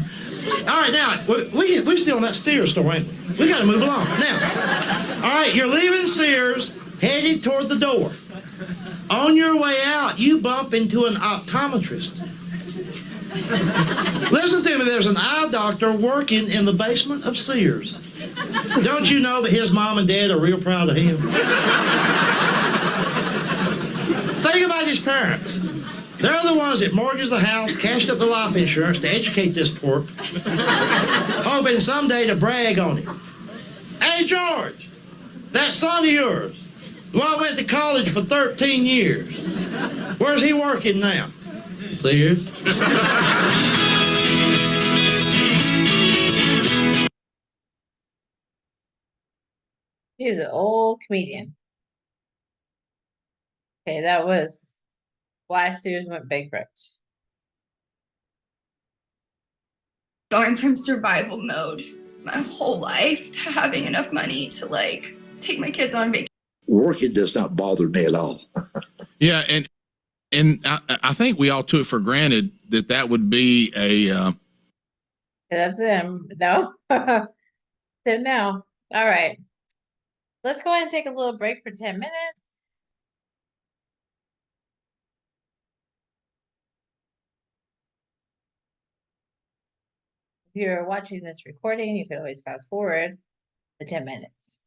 All right, now, we're still in that Sears store, ain't we? We got to move along. Now, all right, you're leaving Sears, headed toward the door. On your way out, you bump into an optometrist. Listen to me, there's an eye doctor working in the basement of Sears. Don't you know that his mom and dad are real proud of him? Think about his parents. They're the ones that mortgaged the house, cashed up the life insurance to educate this twerp, hoping someday to brag on him. "Hey, George, that son of yours, the one went to college for 13 years. Where's he working now?" Sears. He's an old comedian. Okay, that was why Sears went bankrupt. Going from survival mode my whole life to having enough money to like take my kids on vacation. Working does not bother me at all. Yeah, and I think we all took for granted that that would be a. That's him. No. So no. All right. Let's go ahead and take a little break for 10 minutes. If you're watching this recording, you can always fast forward the 10 minutes.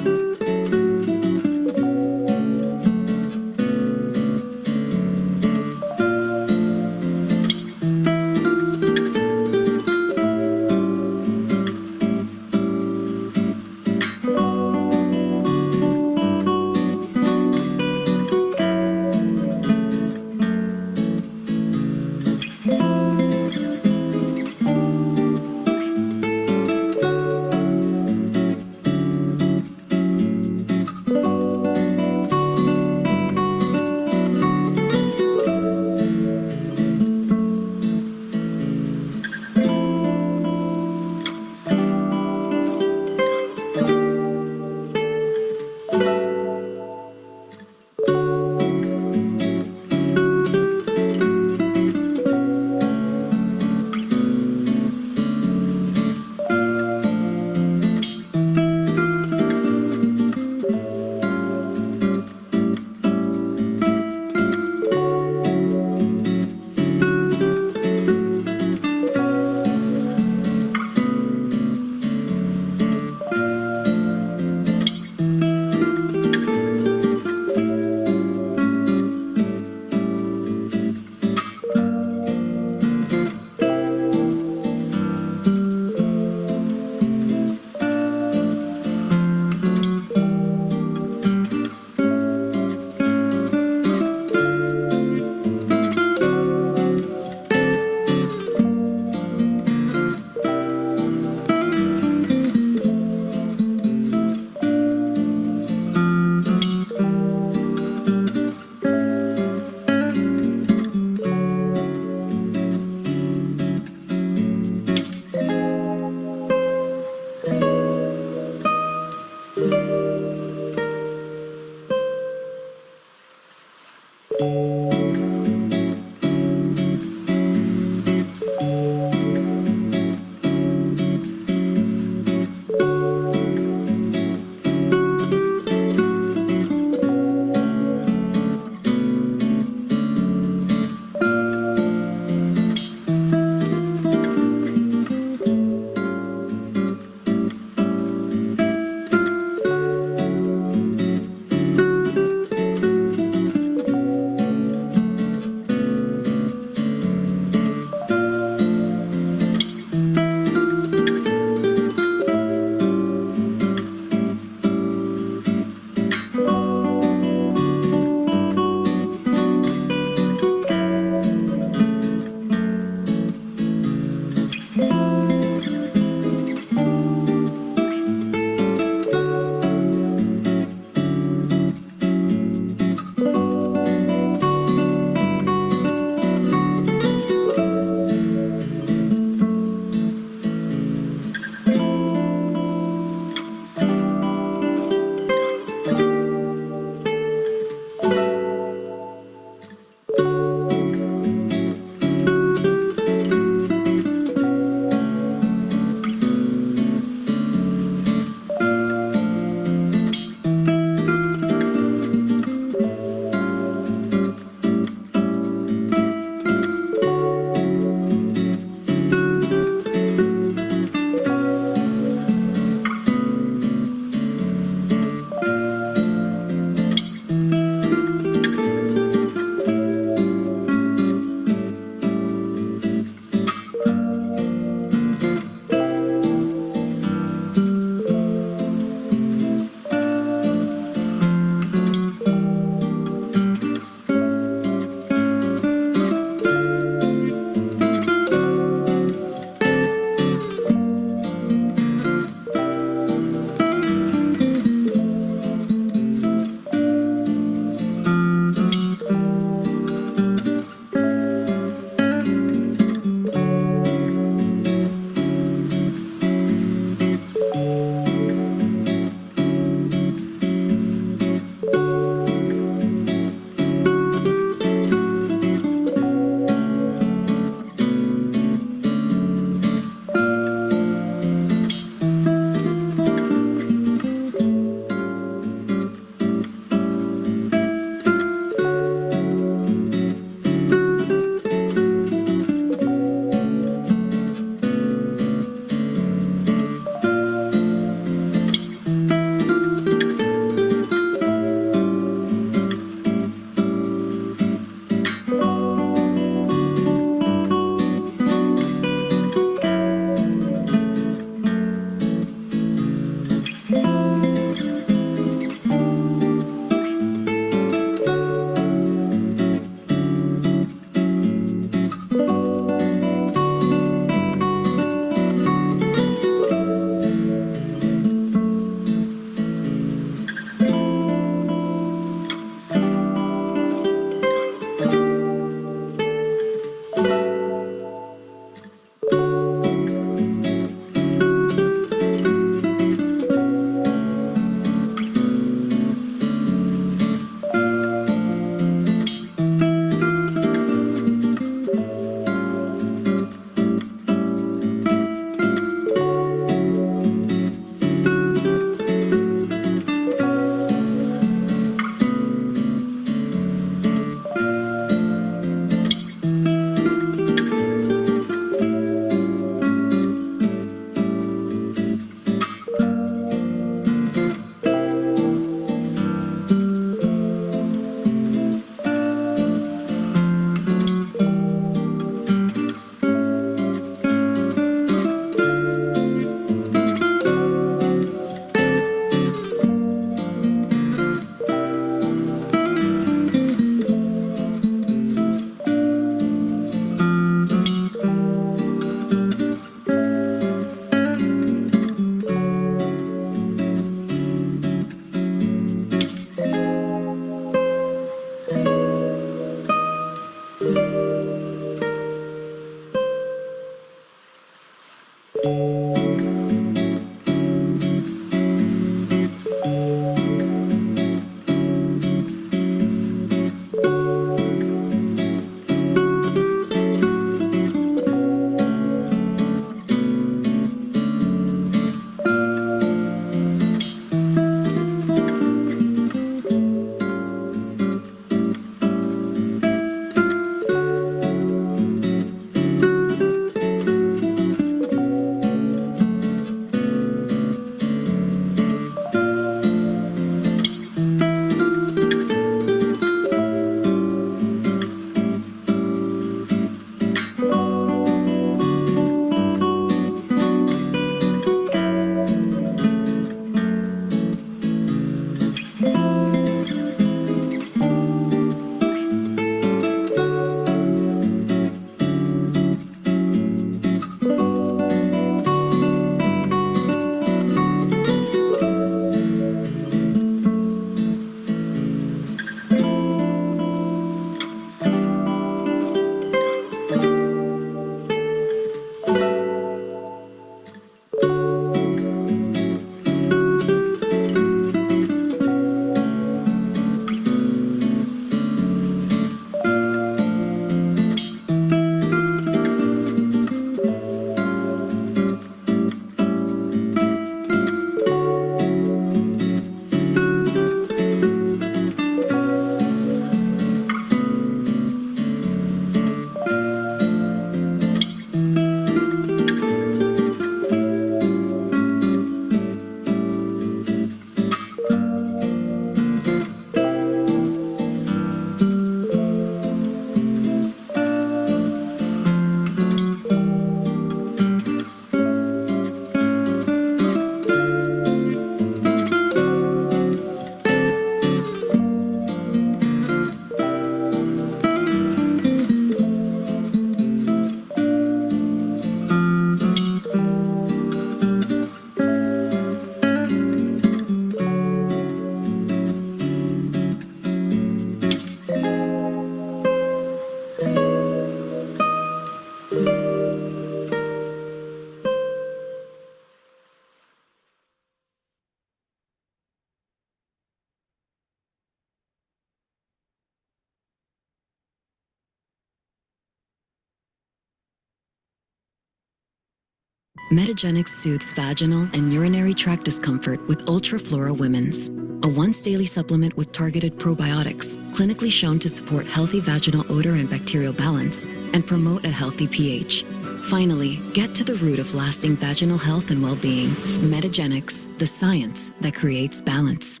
Metagenics soothes vaginal and urinary tract discomfort with Ultraflora Women's, a once-daily supplement with targeted probiotics, clinically shown to support healthy vaginal odor and bacterial balance and promote a healthy pH. Finally, get to the root of lasting vaginal health and well-being. Metagenics, the science that creates balance.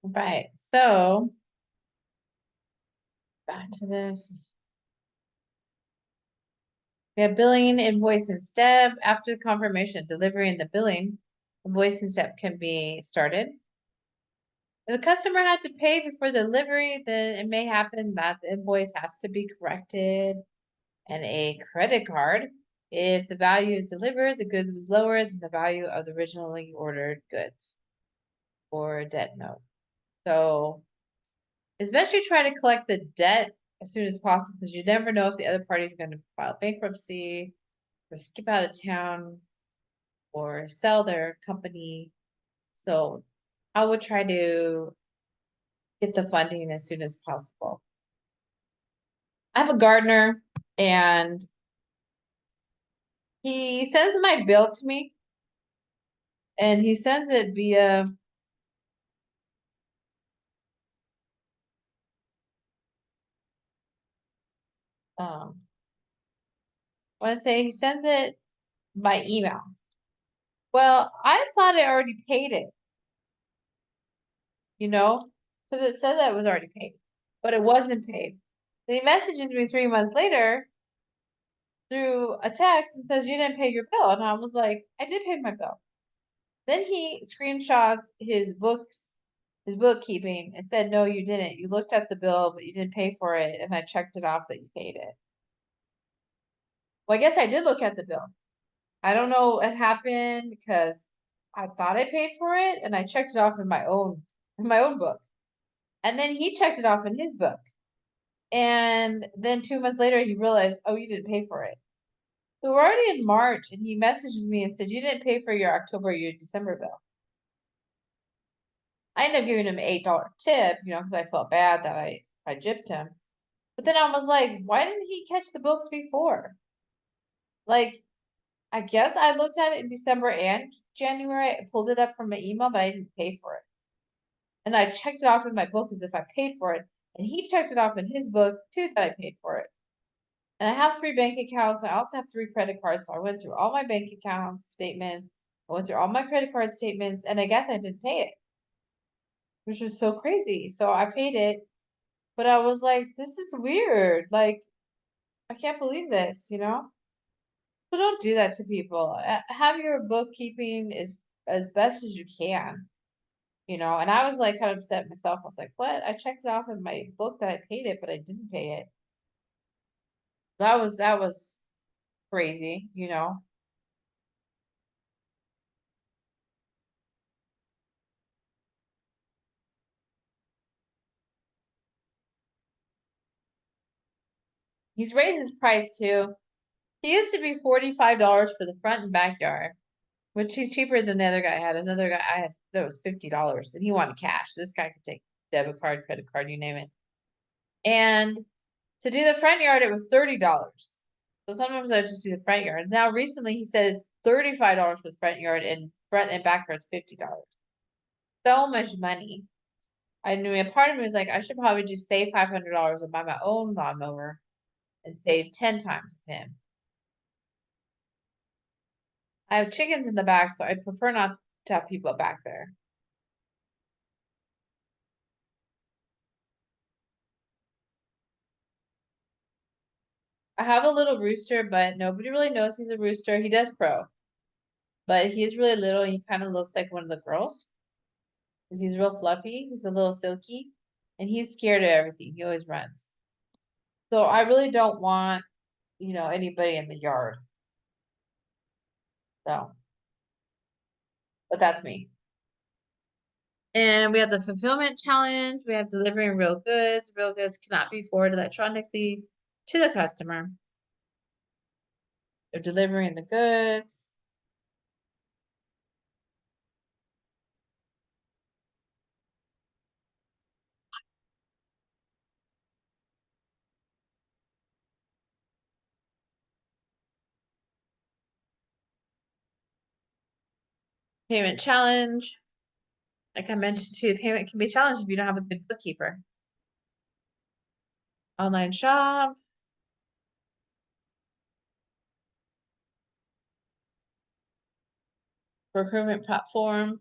Right. So back to this. We have billing, invoice, and step. After the confirmation of delivery and the billing, invoice and step can be started. If the customer had to pay before delivery, then it may happen that the invoice has to be corrected and a credit card. If the value is delivered, the goods was lower than the value of the originally ordered goods or debt note. So especially try to collect the debt as soon as possible because you never know if the other party is going to file bankruptcy or skip out of town or sell their company. So I would try to get the funding as soon as possible. I have a gardener and he sends my bill to me and he sends it via I want to say he sends it by email. Well, I thought I already paid it, because it said that it was already paid, but it wasn't paid. Then he messages me 3 months later through a text and says, you didn't pay your bill. And I was like, I did pay my bill. Then he screenshots his bookkeeping and said, no, you didn't. You looked at the bill, but you didn't pay for it. And I checked it off that you paid it. Well, I guess I did look at the bill. I don't know what happened because I thought I paid for it and I checked it off in my own book. And then he checked it off in his book. And then 2 months later, he realized, oh, you didn't pay for it. So we're already in March and he messages me and says, you didn't pay for your October or your December bill. I ended up giving him an $8 tip, because I felt bad that I gypped him. But then I was like, why didn't he catch the books before? Like, I guess I looked at it in December and January. I pulled it up from my email, but I didn't pay for it. And I checked it off in my book as if I paid for it. And he checked it off in his book too that I paid for it. And I have 3 bank accounts. I also have 3 credit cards. So I went through all my bank account statements. I went through all my credit card statements. And I guess I didn't pay it, which was so crazy. So I paid it. But I was like, this is weird. Like, I can't believe this, So don't do that to people. Have your bookkeeping as best as you can, And I was like kind of upset myself. I was like, what? I checked it off in my book that I paid it, but I didn't pay it. That was crazy, He's raised his price too. He used to be $45 for the front and backyard, which he's cheaper than the other guy. I had another guy I had that was $50 and he wanted cash. This guy could take debit card, credit card, you name it. And to do the front yard, it was $30. So sometimes I would just do the front yard. Now recently he said it's $35 for the front yard and front and backyard's $50. So much money. I knew a part of me was like, I should probably just save $500 and buy my own lawnmower and save 10 times with him. I have chickens in the back, so I prefer not to have people back there. I have a little rooster, but nobody really knows he's a rooster. He does crow, but he's really little. He kind of looks like one of the girls because he's real fluffy. He's a little silky and he's scared of everything. He always runs. So I really don't want, anybody in the yard. So, but that's me. And we have the fulfillment challenge. We have delivering real goods. Real goods cannot be forwarded electronically to the customer. They're delivering the goods. Payment challenge. Like I mentioned too, payment can be challenged if you don't have a good bookkeeper. Online shop. Procurement platform.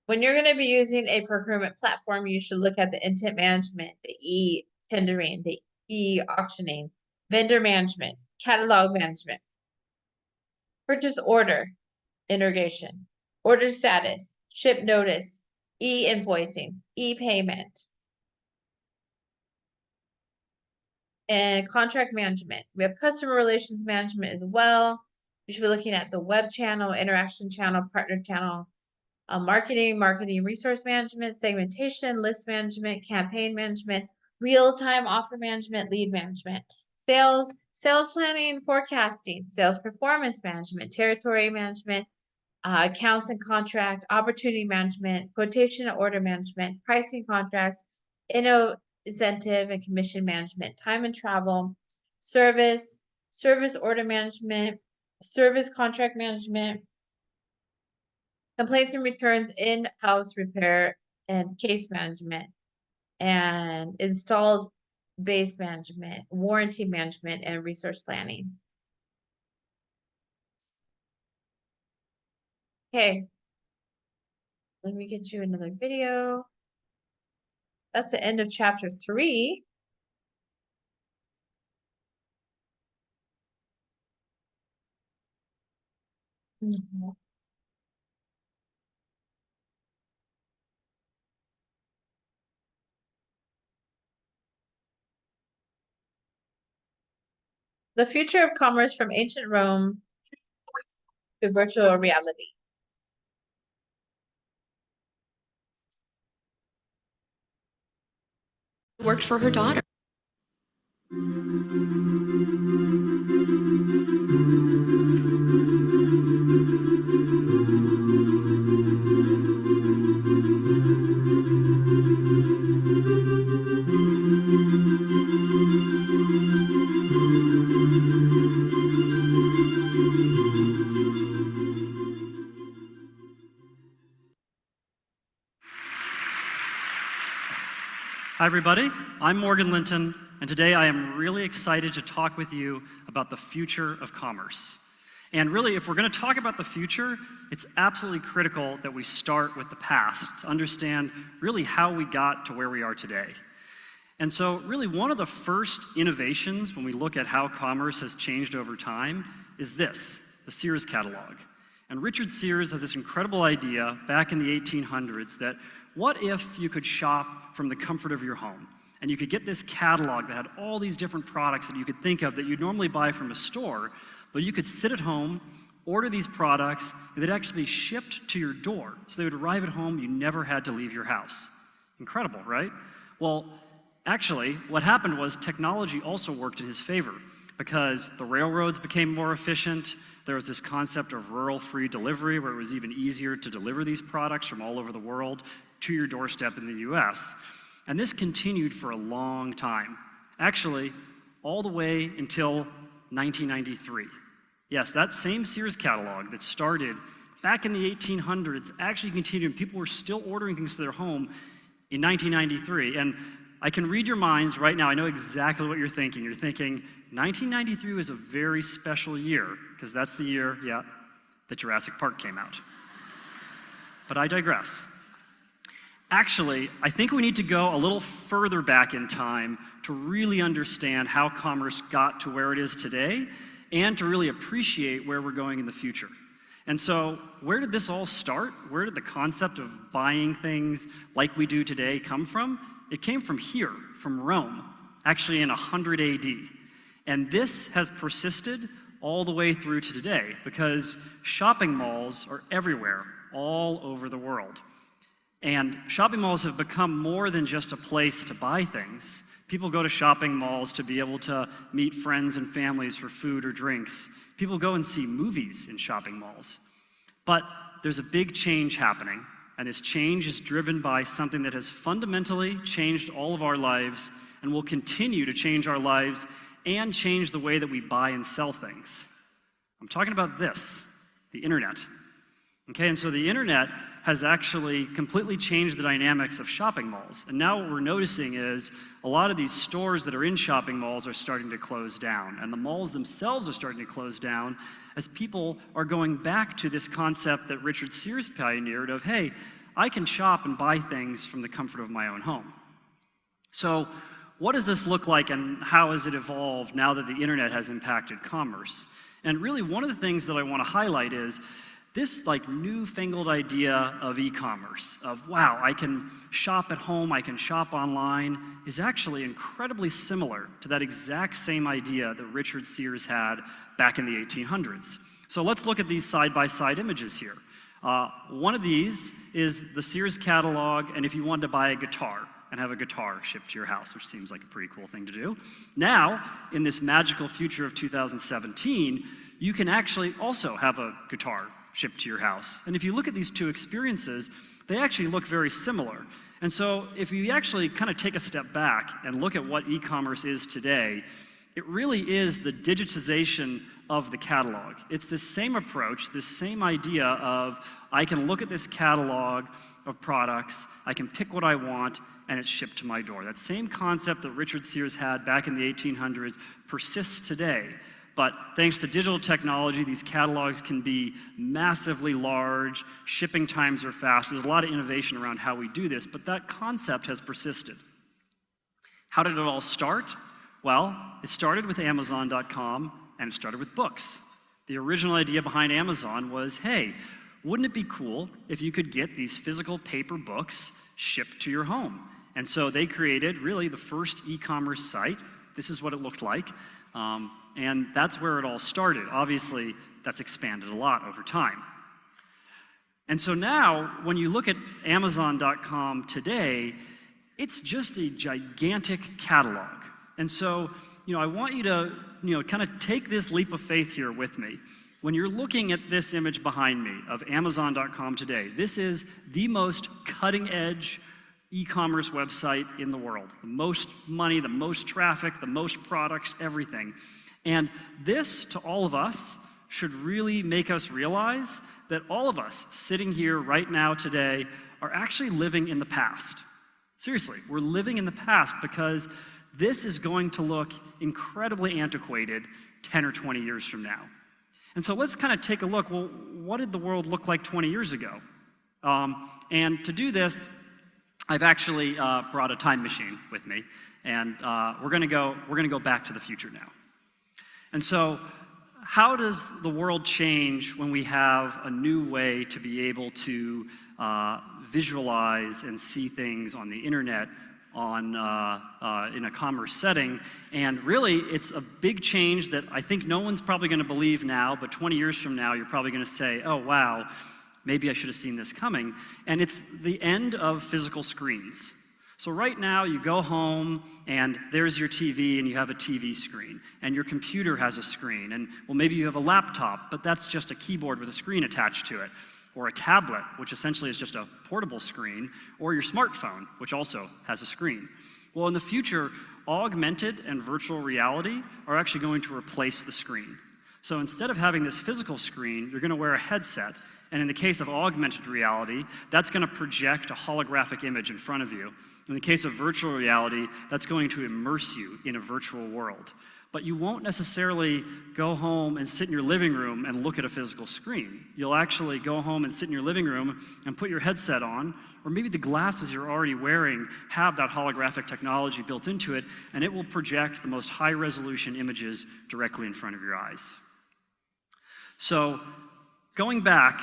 When you're going to be using a procurement platform, you should look at the intent management, the e-tendering, the e-auctioning, vendor management, catalog management, purchase order integration, order status, ship notice, e-invoicing, e-payment, and contract management. We have customer relations management as well. You should be looking at the web channel, interaction channel, partner channel, marketing resource management, segmentation, list management, campaign management, real-time offer management, lead management, sales planning, forecasting, sales performance management, territory management, accounts and contract, opportunity management, quotation and order management, pricing contracts, incentive and commission management, time and travel, service order management, service contract management, complaints and returns, in-house repair and case management, and installed base management, warranty management, and resource planning. Okay. Let me get you another video. That's the end of chapter 3. The future of commerce from ancient Rome to virtual reality. Worked for her daughter. Hi everybody, I'm Morgan Linton, and today I am really excited to talk with you about the future of commerce. And really, if we're going to talk about the future, it's absolutely critical that we start with the past to understand really how we got to where we are today. And so really one of the first innovations when we look at how commerce has changed over time is this, the Sears catalog. And Richard Sears has this incredible idea back in the 1800s that what if you could shop from the comfort of your home and you could get this catalog that had all these different products that you could think of that you'd normally buy from a store, but you could sit at home, order these products, and they'd actually be shipped to your door. So they would arrive at home, you never had to leave your house. Incredible, right? Well, actually, what happened was technology also worked in his favor because the railroads became more efficient. There was this concept of rural free delivery where it was even easier to deliver these products from all over the world to your doorstep in the US. And this continued for a long time. Actually, all the way until 1993. Yes, that same Sears catalog that started back in the 1800s actually continued, and people were still ordering things to their home in 1993. And I can read your minds right now. I know exactly what you're thinking. You're thinking, 1993 was a very special year, because that's the year, yeah, that Jurassic Park came out. But I digress. Actually, I think we need to go a little further back in time to really understand how commerce got to where it is today and to really appreciate where we're going in the future. And so, where did this all start? Where did the concept of buying things like we do today come from? It came from here, from Rome, actually in 100 AD. And this has persisted all the way through to today because shopping malls are everywhere, all over the world. And shopping malls have become more than just a place to buy things. People go to shopping malls to be able to meet friends and families for food or drinks. People go and see movies in shopping malls. But there's a big change happening, and this change is driven by something that has fundamentally changed all of our lives and will continue to change our lives and change the way that we buy and sell things. I'm talking about this, the internet. Okay, and so the internet has actually completely changed the dynamics of shopping malls. And now what we're noticing is a lot of these stores that are in shopping malls are starting to close down, and the malls themselves are starting to close down as people are going back to this concept that Richard Sears pioneered of, hey, I can shop and buy things from the comfort of my own home. So what does this look like and how has it evolved now that the internet has impacted commerce? And really one of the things that I want to highlight is this like newfangled idea of e-commerce, of wow, I can shop at home, I can shop online, is actually incredibly similar to that exact same idea that Richard Sears had back in the 1800s. So let's look at these side-by-side images here. One of these is the Sears catalog, and if you wanted to buy a guitar and have a guitar shipped to your house, which seems like a pretty cool thing to do. Now, in this magical future of 2017, you can actually also have a guitar shipped to your house. And if you look at these two experiences, they actually look very similar. And so if you actually kind of take a step back and look at what e-commerce is today, it really is the digitization of the catalog. It's this same approach, this same idea of I can look at this catalog of products, I can pick what I want, and it's shipped to my door. That same concept that Richard Sears had back in the 1800s persists today. But thanks to digital technology, these catalogs can be massively large, shipping times are fast, there's a lot of innovation around how we do this, but that concept has persisted. How did it all start? Well, it started with Amazon.com, and it started with books. The original idea behind Amazon was, hey, wouldn't it be cool if you could get these physical paper books shipped to your home? And so they created really the first e-commerce site. This is what it looked like. And that's where it all started. Obviously, that's expanded a lot over time. And so now, when you look at Amazon.com today, it's just a gigantic catalog. And so, I want you to, kind of take this leap of faith here with me. When you're looking at this image behind me of Amazon.com today, this is the most cutting-edge e-commerce website in the world. The most money, the most traffic, the most products, everything. And this, to all of us, should really make us realize that all of us sitting here right now today are actually living in the past. Seriously, we're living in the past because this is going to look incredibly antiquated 10 or 20 years from now. And so let's kind of take a look. Well, what did the world look like 20 years ago? And to do this, I've actually brought a time machine with me, and we're going to go back to the future now. And so, how does the world change when we have a new way to be able to visualize and see things on the internet in a commerce setting? And really, it's a big change that I think no one's probably going to believe now, but 20 years from now, you're probably going to say, oh, wow, maybe I should have seen this coming. And it's the end of physical screens. So right now, you go home, and there's your TV, and you have a TV screen, and your computer has a screen, and well, maybe you have a laptop, but that's just a keyboard with a screen attached to it, or a tablet, which essentially is just a portable screen, or your smartphone, which also has a screen. Well, in the future, augmented and virtual reality are actually going to replace the screen. So instead of having this physical screen, you're going to wear a headset, and in the case of augmented reality, that's going to project a holographic image in front of you. In the case of virtual reality, that's going to immerse you in a virtual world. But you won't necessarily go home and sit in your living room and look at a physical screen. You'll actually go home and sit in your living room and put your headset on, or maybe the glasses you're already wearing have that holographic technology built into it, and it will project the most high-resolution images directly in front of your eyes. So, going back,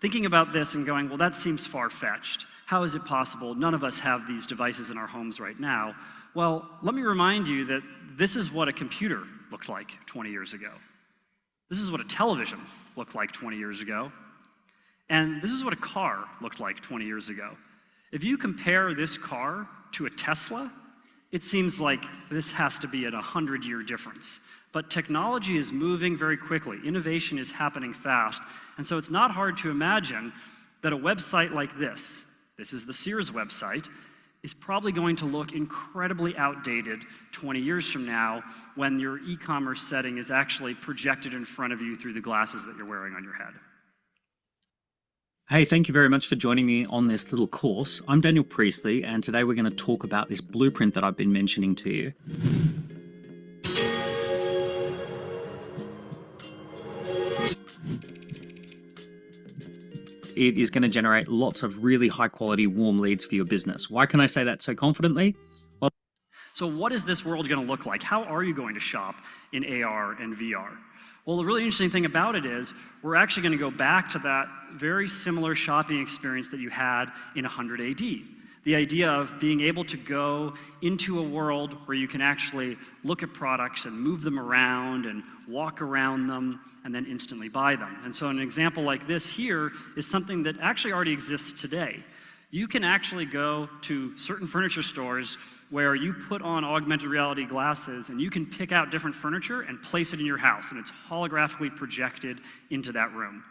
thinking about this and going, well, that seems far-fetched. How is it possible? None of us have these devices in our homes right now. Well, let me remind you that this is what a computer looked like 20 years ago. This is what a television looked like 20 years ago. And this is what a car looked like 20 years ago. If you compare this car to a Tesla, it seems like this has to be at a 100-year difference. But technology is moving very quickly. Innovation is happening fast. And so it's not hard to imagine that a website like this is the Sears website, is probably going to look incredibly outdated 20 years from now when your e-commerce setting is actually projected in front of you through the glasses that you're wearing on your head. Hey, thank you very much for joining me on this little course. I'm Daniel Priestley, and today we're going to talk about this blueprint that I've been mentioning to you. It is going to generate lots of really high quality warm leads for your business. Why can I say that so confidently? Well, so what is this world going to look like? How are you going to shop in AR and VR? Well, the really interesting thing about it is we're actually going to go back to that very similar shopping experience that you had in 100 AD. The idea of being able to go into a world where you can actually look at products and move them around and walk around them and then instantly buy them. And so an example like this here is something that actually already exists today. You can actually go to certain furniture stores where you put on augmented reality glasses and you can pick out different furniture and place it in your house, and it's holographically projected into that room.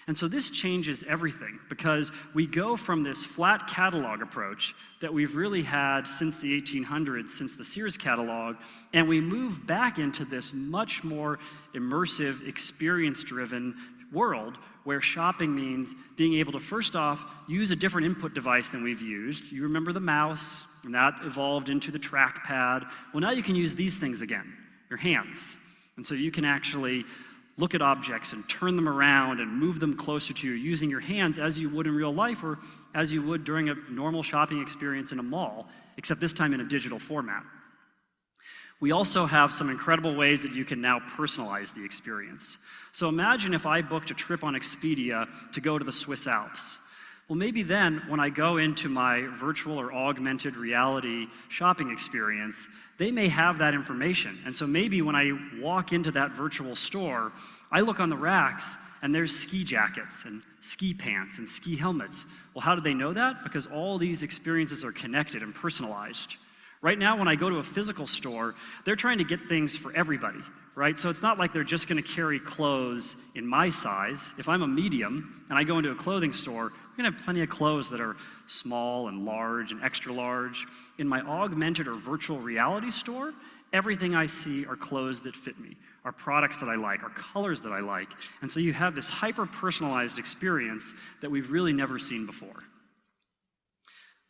And so this changes everything because we go from this flat catalog approach that we've really had since the 1800s, since the Sears catalog, and we move back into this much more immersive, experience-driven world where shopping means being able to, first off, use a different input device than we've used. You remember the mouse, and that evolved into the trackpad. Well, now you can use these things again, your hands. And so you can actually look at objects and turn them around and move them closer to you using your hands as you would in real life or as you would during a normal shopping experience in a mall, except this time in a digital format. We also have some incredible ways that you can now personalize the experience. So imagine if I booked a trip on Expedia to go to the Swiss Alps. Well, maybe then when I go into my virtual or augmented reality shopping experience, they may have that information. And so maybe when I walk into that virtual store, I look on the racks and there's ski jackets and ski pants and ski helmets. Well, how do they know that? Because all these experiences are connected and personalized. Right now, when I go to a physical store, they're trying to get things for everybody, right? So it's not like they're just gonna carry clothes in my size. If I'm a medium and I go into a clothing store, I'm gonna have plenty of clothes that are small and large and extra large. In my augmented or virtual reality store, everything I see are clothes that fit me, are products that I like, are colors that I like. And so you have this hyper-personalized experience that we've really never seen before.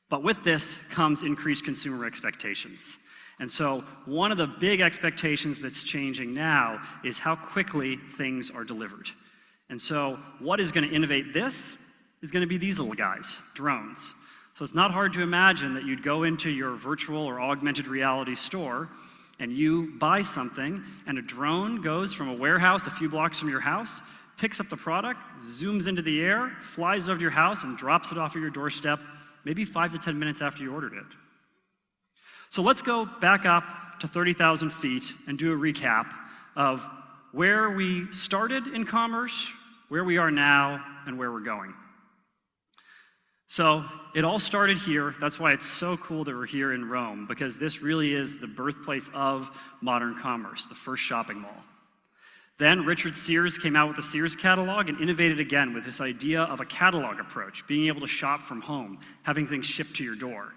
But with this comes increased consumer expectations. And so one of the big expectations that's changing now is how quickly things are delivered. And so what is going to innovate this is going to be these little guys, drones. So it's not hard to imagine that you'd go into your virtual or augmented reality store and you buy something and a drone goes from a warehouse a few blocks from your house, picks up the product, zooms into the air, flies over your house and drops it off at your doorstep maybe 5 to 10 minutes after you ordered it. So let's go back up to 30,000 feet and do a recap of where we started in commerce, where we are now, and where we're going. So it all started here. That's why it's so cool that we're here in Rome, because this really is the birthplace of modern commerce, the first shopping mall. Then Richard Sears came out with the Sears catalog and innovated again with this idea of a catalog approach, being able to shop from home, having things shipped to your door.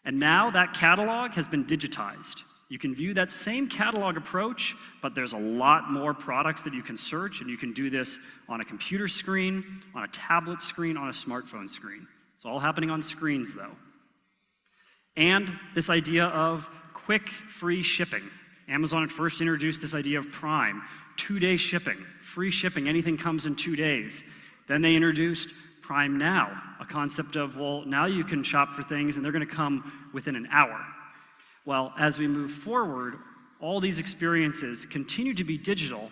And now that catalog has been digitized. You can view that same catalog approach, but there's a lot more products that you can search, and you can do this on a computer screen, on a tablet screen, on a smartphone screen. It's all happening on screens, though. And this idea of quick, free shipping. Amazon had first introduced this idea of Prime, 2-day shipping, free shipping, anything comes in 2 days. Then they introduced Prime Now, a concept of, well, now you can shop for things and they're gonna come within an hour. Well, as we move forward, all these experiences continue to be digital,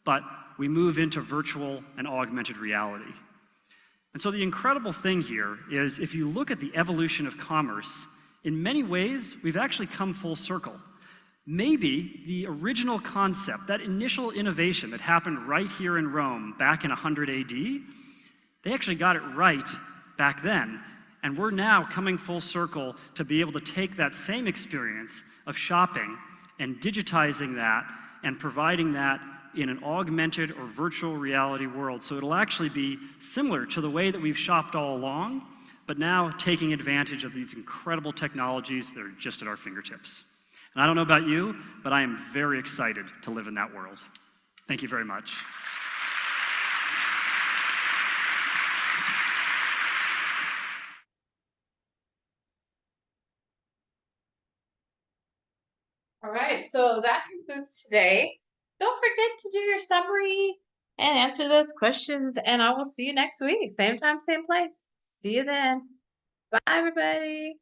but we move into virtual and augmented reality. And so the incredible thing here is if you look at the evolution of commerce, in many ways, we've actually come full circle. Maybe the original concept, that initial innovation that happened right here in Rome back in 100 AD, they actually got it right back then. And we're now coming full circle to be able to take that same experience of shopping and digitizing that and providing that in an augmented or virtual reality world. So it'll actually be similar to the way that we've shopped all along, but now taking advantage of these incredible technologies that are just at our fingertips. And I don't know about you, but I am very excited to live in that world. Thank you very much. All right, so that concludes today. Don't forget to do your summary and answer those questions, and I will see you next week. Same time, same place. See you then. Bye, everybody.